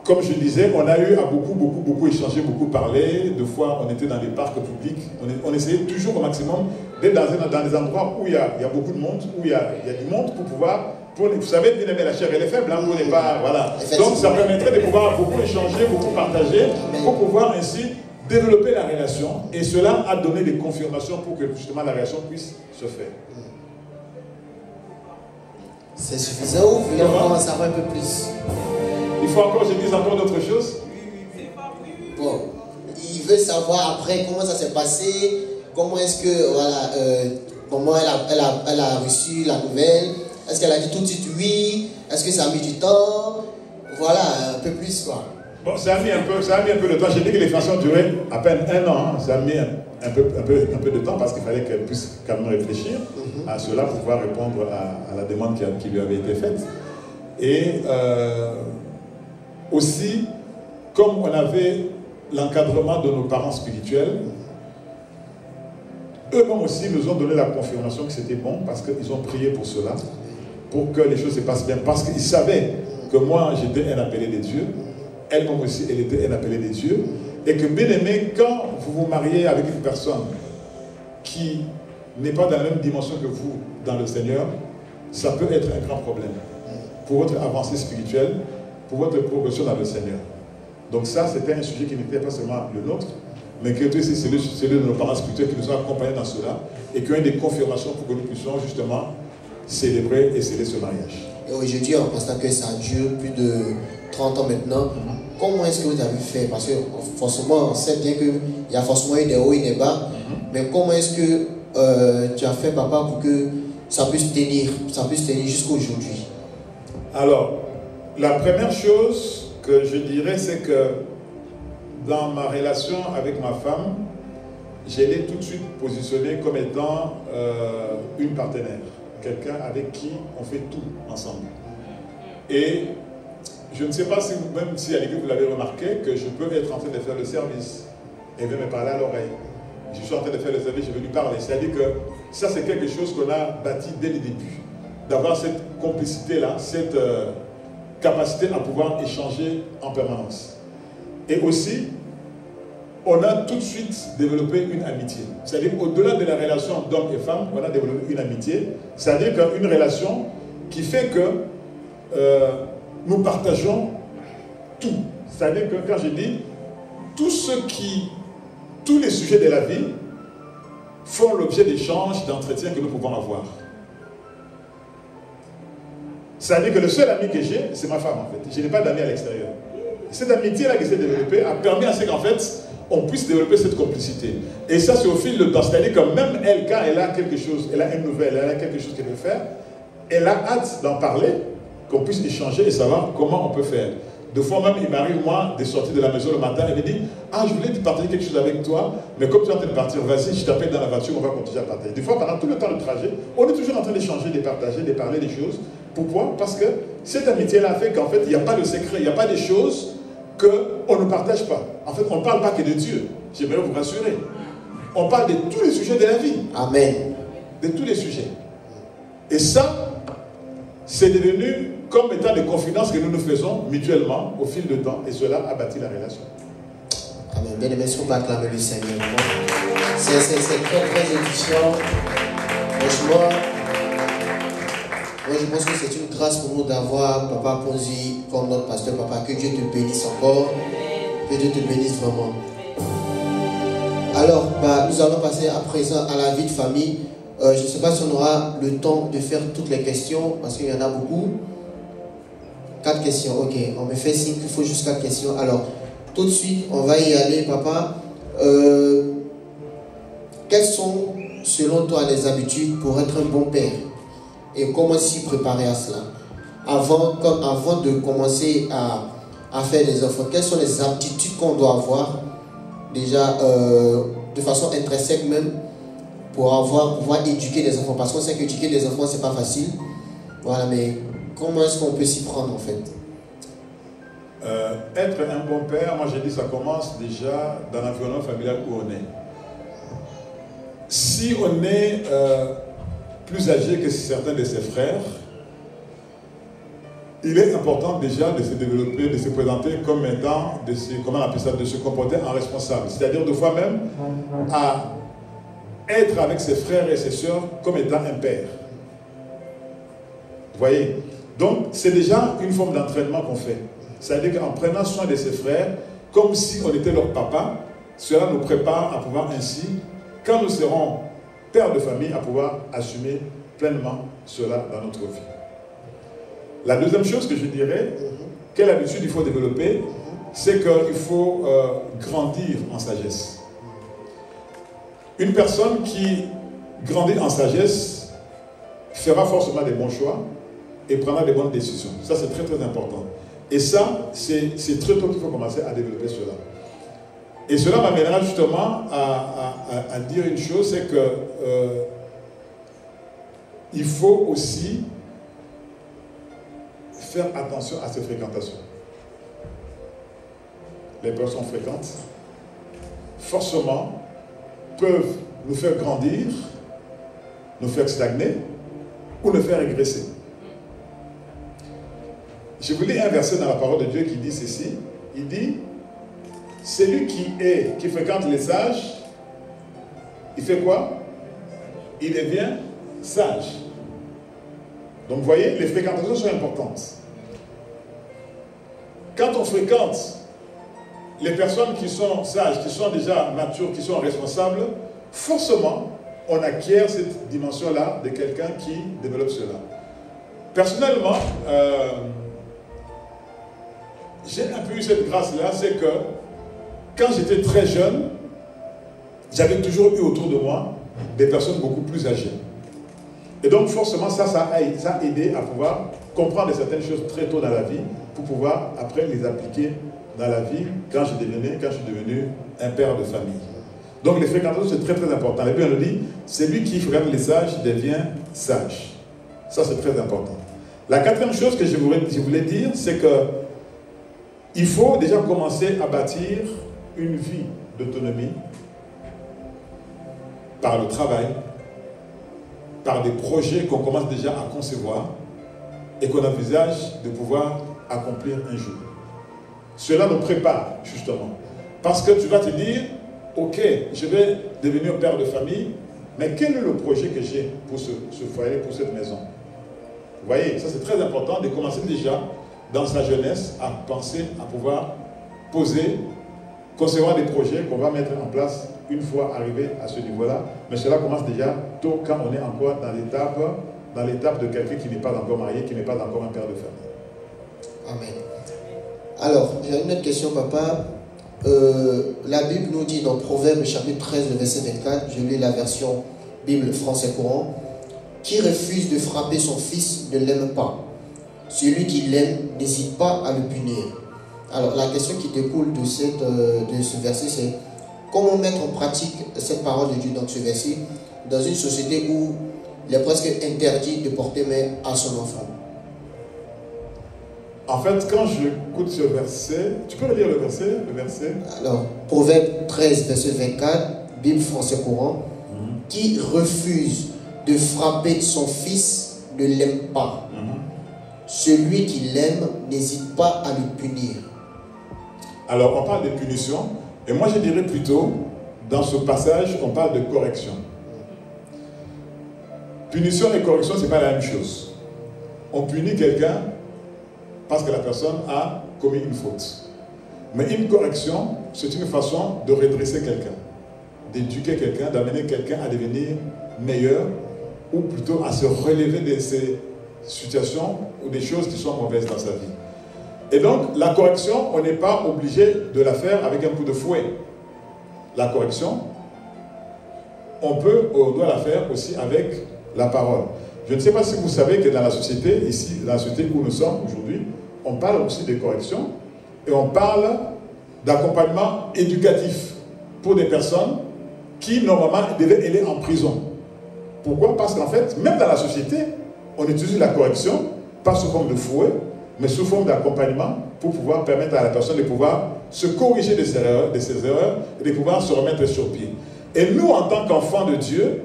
comme je disais, on a eu à beaucoup échanger, beaucoup parler. Deux fois, on était dans les parcs publics. On essayait toujours au maximum d'être dans des endroits où il y a beaucoup de monde, où il y a du monde pour pouvoir... vous savez, bien aimé, la chair elle est faible, hein, on n'est pas... Voilà. Donc ça permettrait de pouvoir beaucoup échanger, beaucoup partager, pour pouvoir ainsi développer la relation. Et cela a donné des confirmations pour que justement la relation puisse se faire. C'est suffisant ou vous voulez encore en savoir un peu plus? Il faut encore, je dise encore d'autres choses? Bon, il veut savoir après comment ça s'est passé, comment est-ce que, voilà, comment elle a reçu la nouvelle. Est-ce qu'elle a dit tout de suite oui? Est-ce que ça a mis du temps? Voilà, un peu plus quoi. Bon, ça a mis un peu de temps. J'ai dit que les fiançailles ont duré à peine un an. Hein. Ça a mis un peu de temps parce qu'il fallait qu'elle puisse quand même réfléchir à cela pour pouvoir répondre à la demande qui lui avait été faite. Et aussi, comme on avait l'encadrement de nos parents spirituels, eux-mêmes aussi nous ont donné la confirmation que c'était bon parce qu'ils ont prié pour cela, pour que les choses se passent bien, parce qu'ils savaient que moi j'étais un appelé de Dieu, elle-même aussi elle était un appelé de Dieu, et que bien aimé, quand vous vous mariez avec une personne qui n'est pas dans la même dimension que vous dans le Seigneur, ça peut être un grand problème pour votre avancée spirituelle, pour votre progression dans le Seigneur. Donc ça, c'était un sujet qui n'était pas seulement le nôtre, mais qui était aussi celui de nos parents spirituels qui nous ont accompagnés dans cela et qui ont eu des confirmations pour que nous puissions justement célébrer et sceller ce mariage. Et aujourd'hui, en constant que ça dure plus de 30 ans maintenant, comment est-ce que vous avez fait? Parce que forcément, on sait bien qu'il y a forcément eu des hauts et des bas, mais comment est-ce que tu as fait, papa, pour que ça puisse tenir jusqu'à aujourd'hui? Alors, la première chose que je dirais, c'est que dans ma relation avec ma femme, je l'ai tout de suite positionnée comme étant une partenaire, quelqu'un avec qui on fait tout ensemble. Et je ne sais pas si même si à l'église vous l'avez remarqué, que je peux être en train de faire le service et veut me parler à l'oreille. Je suis en train de faire le service, je vais lui parler. C'est-à-dire que ça, c'est quelque chose qu'on a bâti dès le début. D'avoir cette complicité-là, cette capacité à pouvoir échanger en permanence. Et aussi, on a tout de suite développé une amitié. C'est-à-dire au-delà de la relation d'homme et femme, on a développé une amitié. C'est-à-dire une relation qui fait que nous partageons tout. C'est-à-dire que quand je dis tous les sujets de la vie font l'objet d'échanges, d'entretiens que nous pouvons avoir. C'est-à-dire que le seul ami que j'ai, c'est ma femme en fait. Je n'ai pas d'amis à l'extérieur. Cette amitié-là qui s'est développée a permis à ce qu'en fait, on puisse développer cette complicité. Et ça, c'est au fil de temps. C'est-à-dire que même elle, quand elle a quelque chose, elle a une nouvelle, elle a quelque chose qu'elle veut faire, elle a hâte d'en parler, qu'on puisse échanger et savoir comment on peut faire. deux fois même, il m'arrive, moi, de sortir de la maison le matin et me dit, ah, je voulais te partager quelque chose avec toi, mais comme tu es en train de partir, vas-y, je t'appelle dans la voiture, on va continuer à partager. Des fois, pendant tout le temps de trajet, on est toujours en train d'échanger, de partager, de parler des choses. Pourquoi? Parce que cette amitié-là fait qu'en fait, il n'y a pas de secret, il n'y a pas des choses qu'on ne partage pas. En fait, on ne parle pas que de Dieu. J'aimerais vous rassurer. On parle de tous les sujets de la vie. Amen. De tous les sujets. Et ça, c'est devenu comme étant des confidences que nous nous faisons mutuellement au fil du temps. Et cela a bâti la relation. Amen. Bien aimé, si on va acclamer le Seigneur. C'est très très édifiant. Franchement, moi je pense que c'est une grâce pour nous d'avoir Papa Ponzi comme notre pasteur. Papa, que Dieu te bénisse encore. Que Dieu te bénisse vraiment. Alors, nous allons passer à présent à la vie de famille. Je ne sais pas si on aura le temps de faire toutes les questions, parce qu'il y en a beaucoup. 4 questions, ok. On me fait signe qu'il faut juste 4 questions. Alors, tout de suite, on va y aller, papa. Quelles sont, selon toi, les habitudes pour être un bon père? Et comment s'y préparer à cela? Avant de commencer à faire des enfants, quelles sont les aptitudes qu'on doit avoir déjà de façon intrinsèque même pour pouvoir éduquer les enfants, parce qu'on sait qu'éduquer les enfants c'est pas facile, voilà, mais comment est-ce qu'on peut s'y prendre en fait? Être un bon père, moi j'ai dit ça commence déjà dans l'environnement familial où on est. Si on est plus âgé que certains de ses frères, il est important déjà de se développer, de se présenter comme étant, de se comporter en responsable. C'est-à-dire de fois même à être avec ses frères et ses sœurs comme étant un père. Vous voyez? Donc c'est déjà une forme d'entraînement qu'on fait. C'est-à-dire qu'en prenant soin de ses frères, comme si on était leur papa, cela nous prépare à pouvoir ainsi, quand nous serons pères de famille, à pouvoir assumer pleinement cela dans notre vie. La deuxième chose que je dirais, quelle habitude il faut développer, c'est qu'il faut grandir en sagesse. Une personne qui grandit en sagesse fera forcément des bons choix et prendra des bonnes décisions. Ça, c'est très très important. Et ça, c'est très tôt qu'il faut commencer à développer cela. Et cela m'amènera justement à dire une chose, c'est que il faut aussi faire attention à ses fréquentations. Les personnes fréquentes, forcément, peuvent nous faire grandir, nous faire stagner ou nous faire régresser. Je vous lis un verset dans la parole de Dieu qui dit ceci. Il dit, celui qui fréquente les sages, il fait quoi? Il devient sage. Donc vous voyez, les fréquentations sont importantes. Quand on fréquente les personnes qui sont sages, qui sont déjà matures, qui sont responsables, forcément, on acquiert cette dimension-là de quelqu'un qui développe cela. Personnellement, j'ai un peu eu cette grâce-là, c'est que quand j'étais très jeune, j'avais toujours eu autour de moi des personnes beaucoup plus âgées. Et donc forcément, ça a aidé à pouvoir comprendre certaines choses très tôt dans la vie pour pouvoir après les appliquer dans la vie quand je suis devenu un père de famille. Donc les fréquentations, c'est très très important. La Bible nous dit, celui qui fréquente les sages devient sage. Ça, c'est très important. La quatrième chose que je voulais dire, c'est que il faut déjà commencer à bâtir une vie d'autonomie par le travail, par des projets qu'on commence déjà à concevoir et qu'on envisage de pouvoir accomplir un jour. Cela nous prépare, justement. Parce que tu vas te dire, ok, je vais devenir père de famille, mais quel est le projet que j'ai pour ce foyer, pour cette maison? Vous voyez, ça c'est très important de commencer déjà, dans sa jeunesse, à penser, à pouvoir poser, concevoir des projets qu'on va mettre en place une fois arrivé à ce niveau-là. Mais cela commence déjà tôt quand on est encore dans l'étape de quelqu'un qui n'est pas encore marié, qui n'est pas encore un père de famille. Amen. Alors, j'ai une autre question, papa. La Bible nous dit dans Proverbes chapitre 13, verset 24, je lis la version Bible français courant, qui refuse de frapper son fils ne l'aime pas. Celui qui l'aime n'hésite pas à le punir. Alors, la question qui découle de ce verset, c'est comment mettre en pratique cette parole de Dieu dans ce verset dans une société où il est presque interdit de porter main à son enfant. En fait, quand j'écoute ce verset, tu peux relire le verset, Alors, Proverbe 13, verset 24, Bible français courant, qui refuse de frapper son fils ne l'aime pas. Celui qui l'aime n'hésite pas à le punir. Alors, on parle de punition, et moi je dirais plutôt, dans ce passage, on parle de correction. Punition et correction, ce n'est pas la même chose. On punit quelqu'un parce que la personne a commis une faute. Mais une correction, c'est une façon de redresser quelqu'un, d'éduquer quelqu'un, d'amener quelqu'un à devenir meilleur, ou plutôt à se relever de ces situations ou des choses qui sont mauvaises dans sa vie. Et donc, la correction, on n'est pas obligé de la faire avec un coup de fouet. La correction, on doit la faire aussi avec la parole. Je ne sais pas si vous savez que dans la société, ici, dans la société où nous sommes aujourd'hui, on parle aussi de correction et on parle d'accompagnement éducatif pour des personnes qui, normalement, devaient aller en prison. Pourquoi? Parce qu'en fait, même dans la société, on utilise la correction, pas sous forme de fouet, mais sous forme d'accompagnement pour pouvoir permettre à la personne de pouvoir se corriger de ses erreurs et de pouvoir se remettre sur pied. Et nous, en tant qu'enfants de Dieu,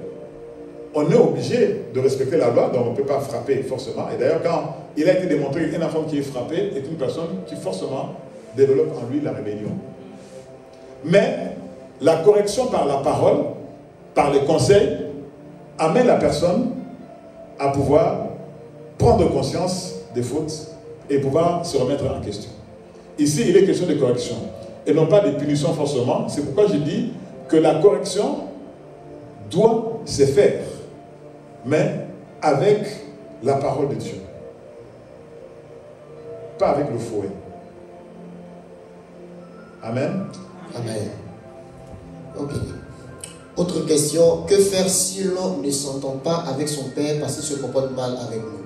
on est obligé de respecter la loi, donc on ne peut pas frapper forcément. Et d'ailleurs, quand il a été démontré qu'un enfant qui est frappé est une personne qui forcément développe en lui la rébellion. Mais la correction par la parole, par les conseils, amène la personne à pouvoir prendre conscience des fautes et pouvoir se remettre en question. Ici, il est question de correction et non pas de punition forcément. C'est pourquoi je dis que la correction doit se faire, mais avec la parole de Dieu. Pas avec le fouet. Amen. Amen. Ok. Autre question. Que faire si l'on ne s'entend pas avec son père parce qu'il se comporte mal avec nous?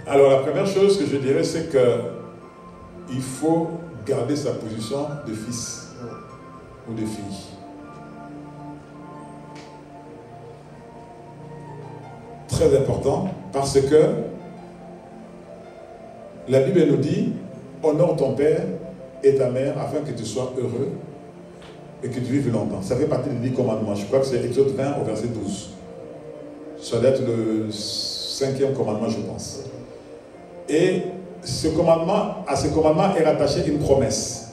Alors la première chose que je dirais, c'est qu'il faut garder sa position de fils ou de fille. Très important, parce que la Bible nous dit « Honore ton père et ta mère afin que tu sois heureux et que tu vives longtemps ». Ça fait partie des 10 commandements. Je crois que c'est Exode 20 au verset 12. Ça doit être le 5e commandement, je pense. Et à ce commandement est rattachée une promesse.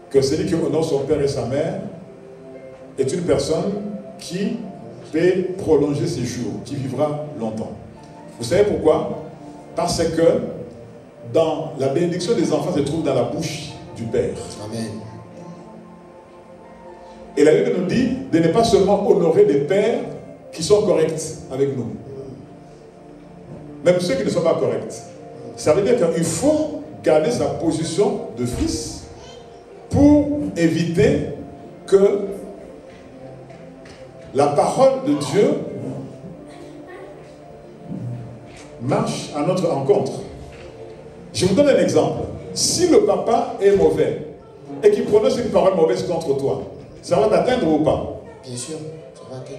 Que celui qui honore son père et sa mère est une personne qui peut prolonger ses jours, qui vivra longtemps. Vous savez pourquoi? Parce que dans la bénédiction des enfants se trouve dans la bouche du Père. Amen. Et la Bible nous dit de ne pas seulement honorer des pères qui sont corrects avec nous, même ceux qui ne sont pas corrects. Ça veut dire qu'il faut garder sa position de fils pour éviter que la parole de Dieu marche à notre encontre. Je vous donne un exemple. Si le papa est mauvais et qu'il prononce une parole mauvaise contre toi, ça va t'atteindre ou pas? Bien sûr, ça va atteindre.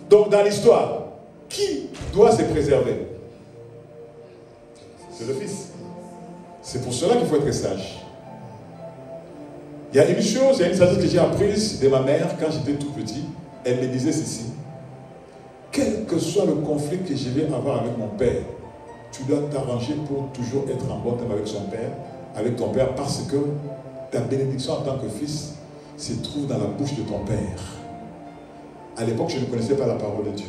Donc dans l'histoire, qui doit se préserver? C'est le fils. C'est pour cela qu'il faut être sage. Il y a une chose, il y a une sagesse que j'ai apprise de ma mère quand j'étais tout petit. Elle me disait ceci: quel que soit le conflit que je vais avoir avec mon père, tu dois t'arranger pour toujours être en bon terme avec son père, avec ton père, parce que ta bénédiction en tant que fils se trouve dans la bouche de ton père. À l'époque, je ne connaissais pas la parole de Dieu.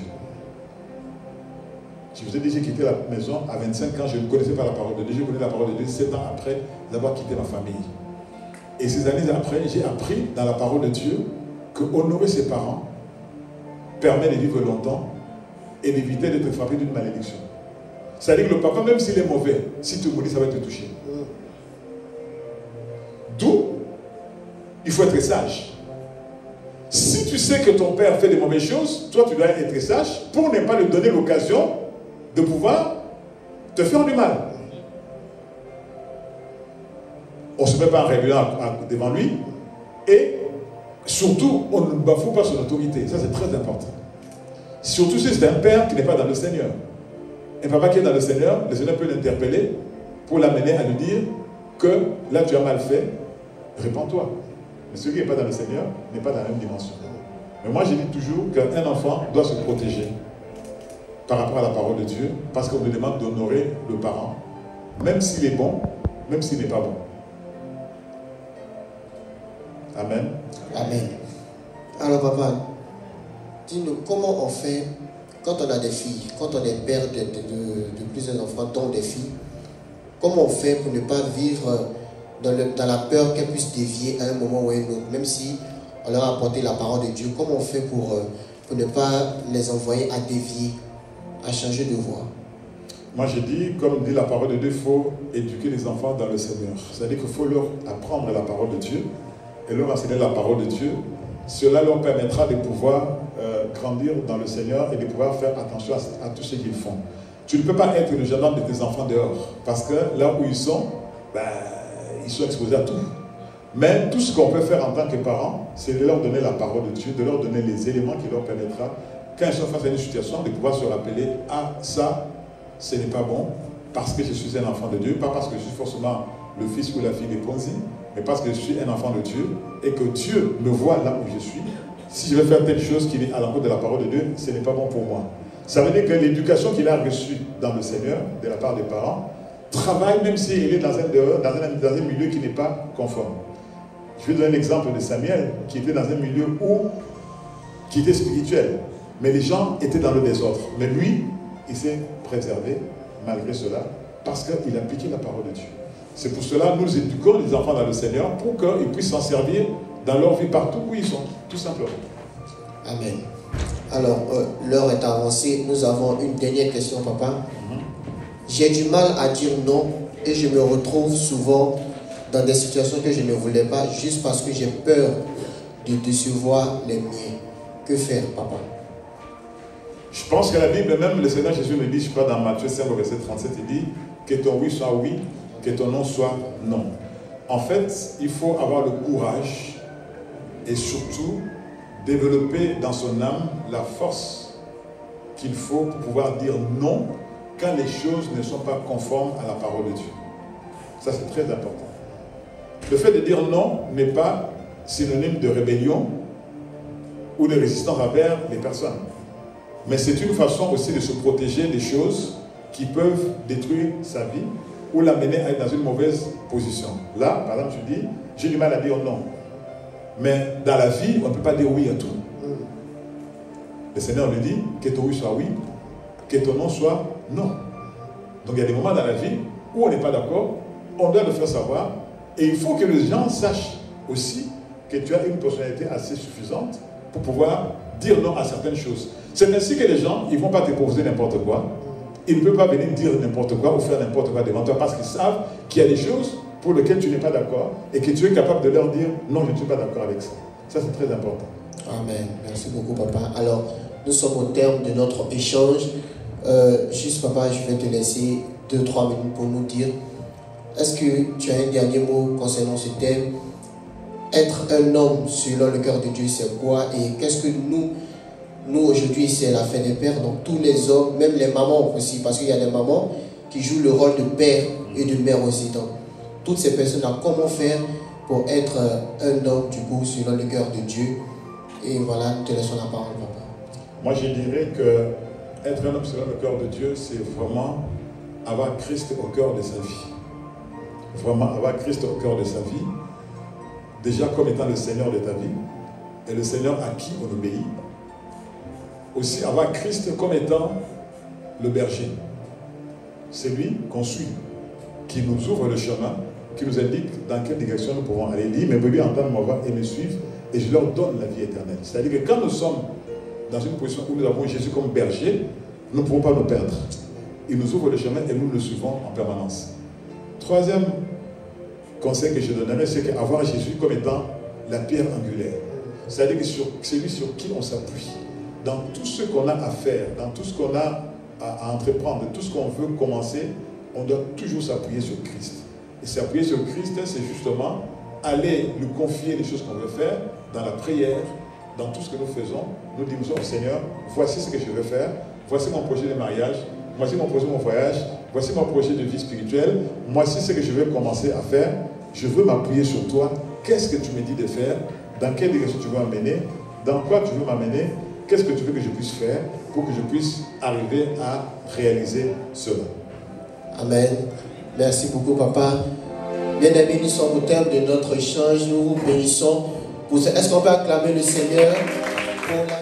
Je vous ai dit, j'ai quitté la maison à 25 ans, je ne connaissais pas la parole de Dieu. J'ai connu la parole de Dieu 7 ans après d'avoir quitté ma famille. Et ces années après, j'ai appris dans la parole de Dieu que honorer ses parents permet de vivre longtemps et d'éviter d'être frappé d'une malédiction. C'est-à-dire que le papa, même s'il est mauvais, si tu maudis, ça va te toucher. D'où, il faut être sage. Si tu sais que ton père fait des mauvaises choses, toi tu dois être sage pour ne pas lui donner l'occasion de pouvoir te faire du mal. on ne se met pas en rébellion devant lui, et surtout, on ne bafoue pas son autorité. Ça, c'est très important. Surtout si c'est un père qui n'est pas dans le Seigneur. Un papa qui est dans le Seigneur peut l'interpeller pour l'amener à lui dire que là, tu as mal fait, répands-toi. Mais celui qui n'est pas dans le Seigneur n'est pas dans la même dimension. Mais moi, je dis toujours qu'un enfant doit se protéger par rapport à la parole de Dieu, parce qu'on lui demande d'honorer le parent, même s'il est bon, même s'il n'est pas bon. Amen. Amen. Alors papa, dis-nous comment on fait quand on a des filles, quand on est père de plusieurs enfants, dont des filles, comment on fait pour ne pas vivre dans la peur qu'elles puissent dévier à un moment ou à un autre, même si on leur a apporté la parole de Dieu, comment on fait pour ne pas les envoyer à dévier, à changer de voie? Moi je dis, comme dit la parole de Dieu, il faut éduquer les enfants dans le Seigneur. C'est-à-dire qu'il faut leur apprendre la parole de Dieu et leur enseigner la parole de Dieu. Cela leur permettra de pouvoir grandir dans le Seigneur et de pouvoir faire attention à tout ce qu'ils font. Tu ne peux pas être le gendarme de tes enfants dehors, parce que là où ils sont exposés à tout. Mais tout ce qu'on peut faire en tant que parents, c'est de leur donner la parole de Dieu, de leur donner les éléments qui leur permettra, quand ils sont face à une situation, de pouvoir se rappeler, ah, ça, ce n'est pas bon, parce que je suis un enfant de Dieu, pas parce que je suis forcément le fils ou la fille de Ponzi, mais parce que je suis un enfant de Dieu, et que Dieu me voit là où je suis. Si je vais faire telle chose qui est à l'encontre de la parole de Dieu, ce n'est pas bon pour moi. Ça veut dire que l'éducation qu'il a reçue dans le Seigneur, de la part des parents, travaille même s'il est dans un milieu qui n'est pas conforme. Je vais donner l'exemple de Samuel, qui était dans un milieu qui était spirituel, mais les gens étaient dans le désordre. Mais lui, il s'est préservé malgré cela, parce qu'il appliquait la parole de Dieu. C'est pour cela que nous éduquons les enfants dans le Seigneur, pour qu'ils puissent s'en servir dans leur vie partout où ils sont, tout simplement. Amen. Alors, l'heure est avancée. Nous avons une dernière question, papa. J'ai du mal à dire non et je me retrouve souvent dans des situations que je ne voulais pas juste parce que j'ai peur de décevoir les miens. Que faire, papa? Je pense que la Bible, même le Seigneur Jésus le dit, je crois dans Matthieu 5, verset 37, il dit que ton oui soit oui, que ton non soit non. En fait, il faut avoir le courage et surtout développer dans son âme la force qu'il faut pour pouvoir dire non quand les choses ne sont pas conformes à la parole de Dieu. Ça, c'est très important. Le fait de dire non n'est pas synonyme de rébellion ou de résistance envers les personnes. Mais c'est une façon aussi de se protéger des choses qui peuvent détruire sa vie ou l'amener à être dans une mauvaise position. Là, par exemple, tu dis, j'ai du mal à dire non. Mais dans la vie, on ne peut pas dire oui à tout. Le Seigneur lui dit que ton oui soit oui, que ton non soit non. Donc il y a des moments dans la vie où on n'est pas d'accord, on doit le faire savoir, et il faut que les gens sachent aussi que tu as une personnalité assez suffisante pour pouvoir dire non à certaines choses. C'est ainsi que les gens, ils ne vont pas te proposer n'importe quoi, ils ne peuvent pas venir dire n'importe quoi ou faire n'importe quoi devant toi parce qu'ils savent qu'il y a des choses pour lesquelles tu n'es pas d'accord et que tu es capable de leur dire non, je ne suis pas d'accord avec ça. Ça, c'est très important. Amen. Merci beaucoup, papa. Alors, nous sommes au terme de notre échange. Juste, papa, je vais te laisser 2-3 minutes pour nous dire, est-ce que tu as un dernier mot concernant ce thème? Être un homme selon le cœur de Dieu, c'est quoi? Et qu'est-ce que nous aujourd'hui, c'est la fête des pères, donc tous les hommes, même les mamans aussi, parce qu'il y a des mamans qui jouent le rôle de père et de mère aussi. Donc, toutes ces personnes-là, comment faire pour être un homme, du coup, selon le cœur de Dieu? Et voilà, nous te laissons la parole, papa. Moi, je dirais que être un homme selon le cœur de Dieu, c'est vraiment avoir Christ au cœur de sa vie. Vraiment avoir Christ au cœur de sa vie, déjà comme étant le Seigneur de ta vie, et le Seigneur à qui on obéit. Aussi avoir Christ comme étant le berger. C'est lui qu'on suit, qui nous ouvre le chemin, qui nous indique dans quelle direction nous pouvons aller. Il dit, mes brebis entendent ma voix et me suivent, et je leur donne la vie éternelle. C'est-à-dire que quand nous sommes dans une position où nous avons Jésus comme berger, nous ne pouvons pas nous perdre. Il nous ouvre le chemin et nous le suivons en permanence. Troisième conseil que je donnerais, c'est qu'avoir Jésus comme étant la pierre angulaire. C'est-à-dire que c'est lui sur qui on s'appuie. Dans tout ce qu'on a à faire, dans tout ce qu'on a à entreprendre, tout ce qu'on veut commencer, on doit toujours s'appuyer sur Christ. Et s'appuyer sur Christ, c'est justement aller lui confier les choses qu'on veut faire dans la prière, dans tout ce que nous faisons. Nous disons au Seigneur, voici ce que je veux faire, voici mon projet de mariage, voici mon projet de mon voyage, voici mon projet de vie spirituelle, voici ce que je veux commencer à faire. Je veux m'appuyer sur toi. Qu'est-ce que tu me dis de faire? Dans quelle direction tu veux m'amener? Dans quoi tu veux m'amener? Qu'est-ce que tu veux que je puisse faire pour que je puisse arriver à réaliser cela? Amen. Merci beaucoup, papa. Bien-aimés, nous sommes au terme de notre échange. Nous vous bénissons. Est-ce qu'on peut acclamer le Seigneur pour la...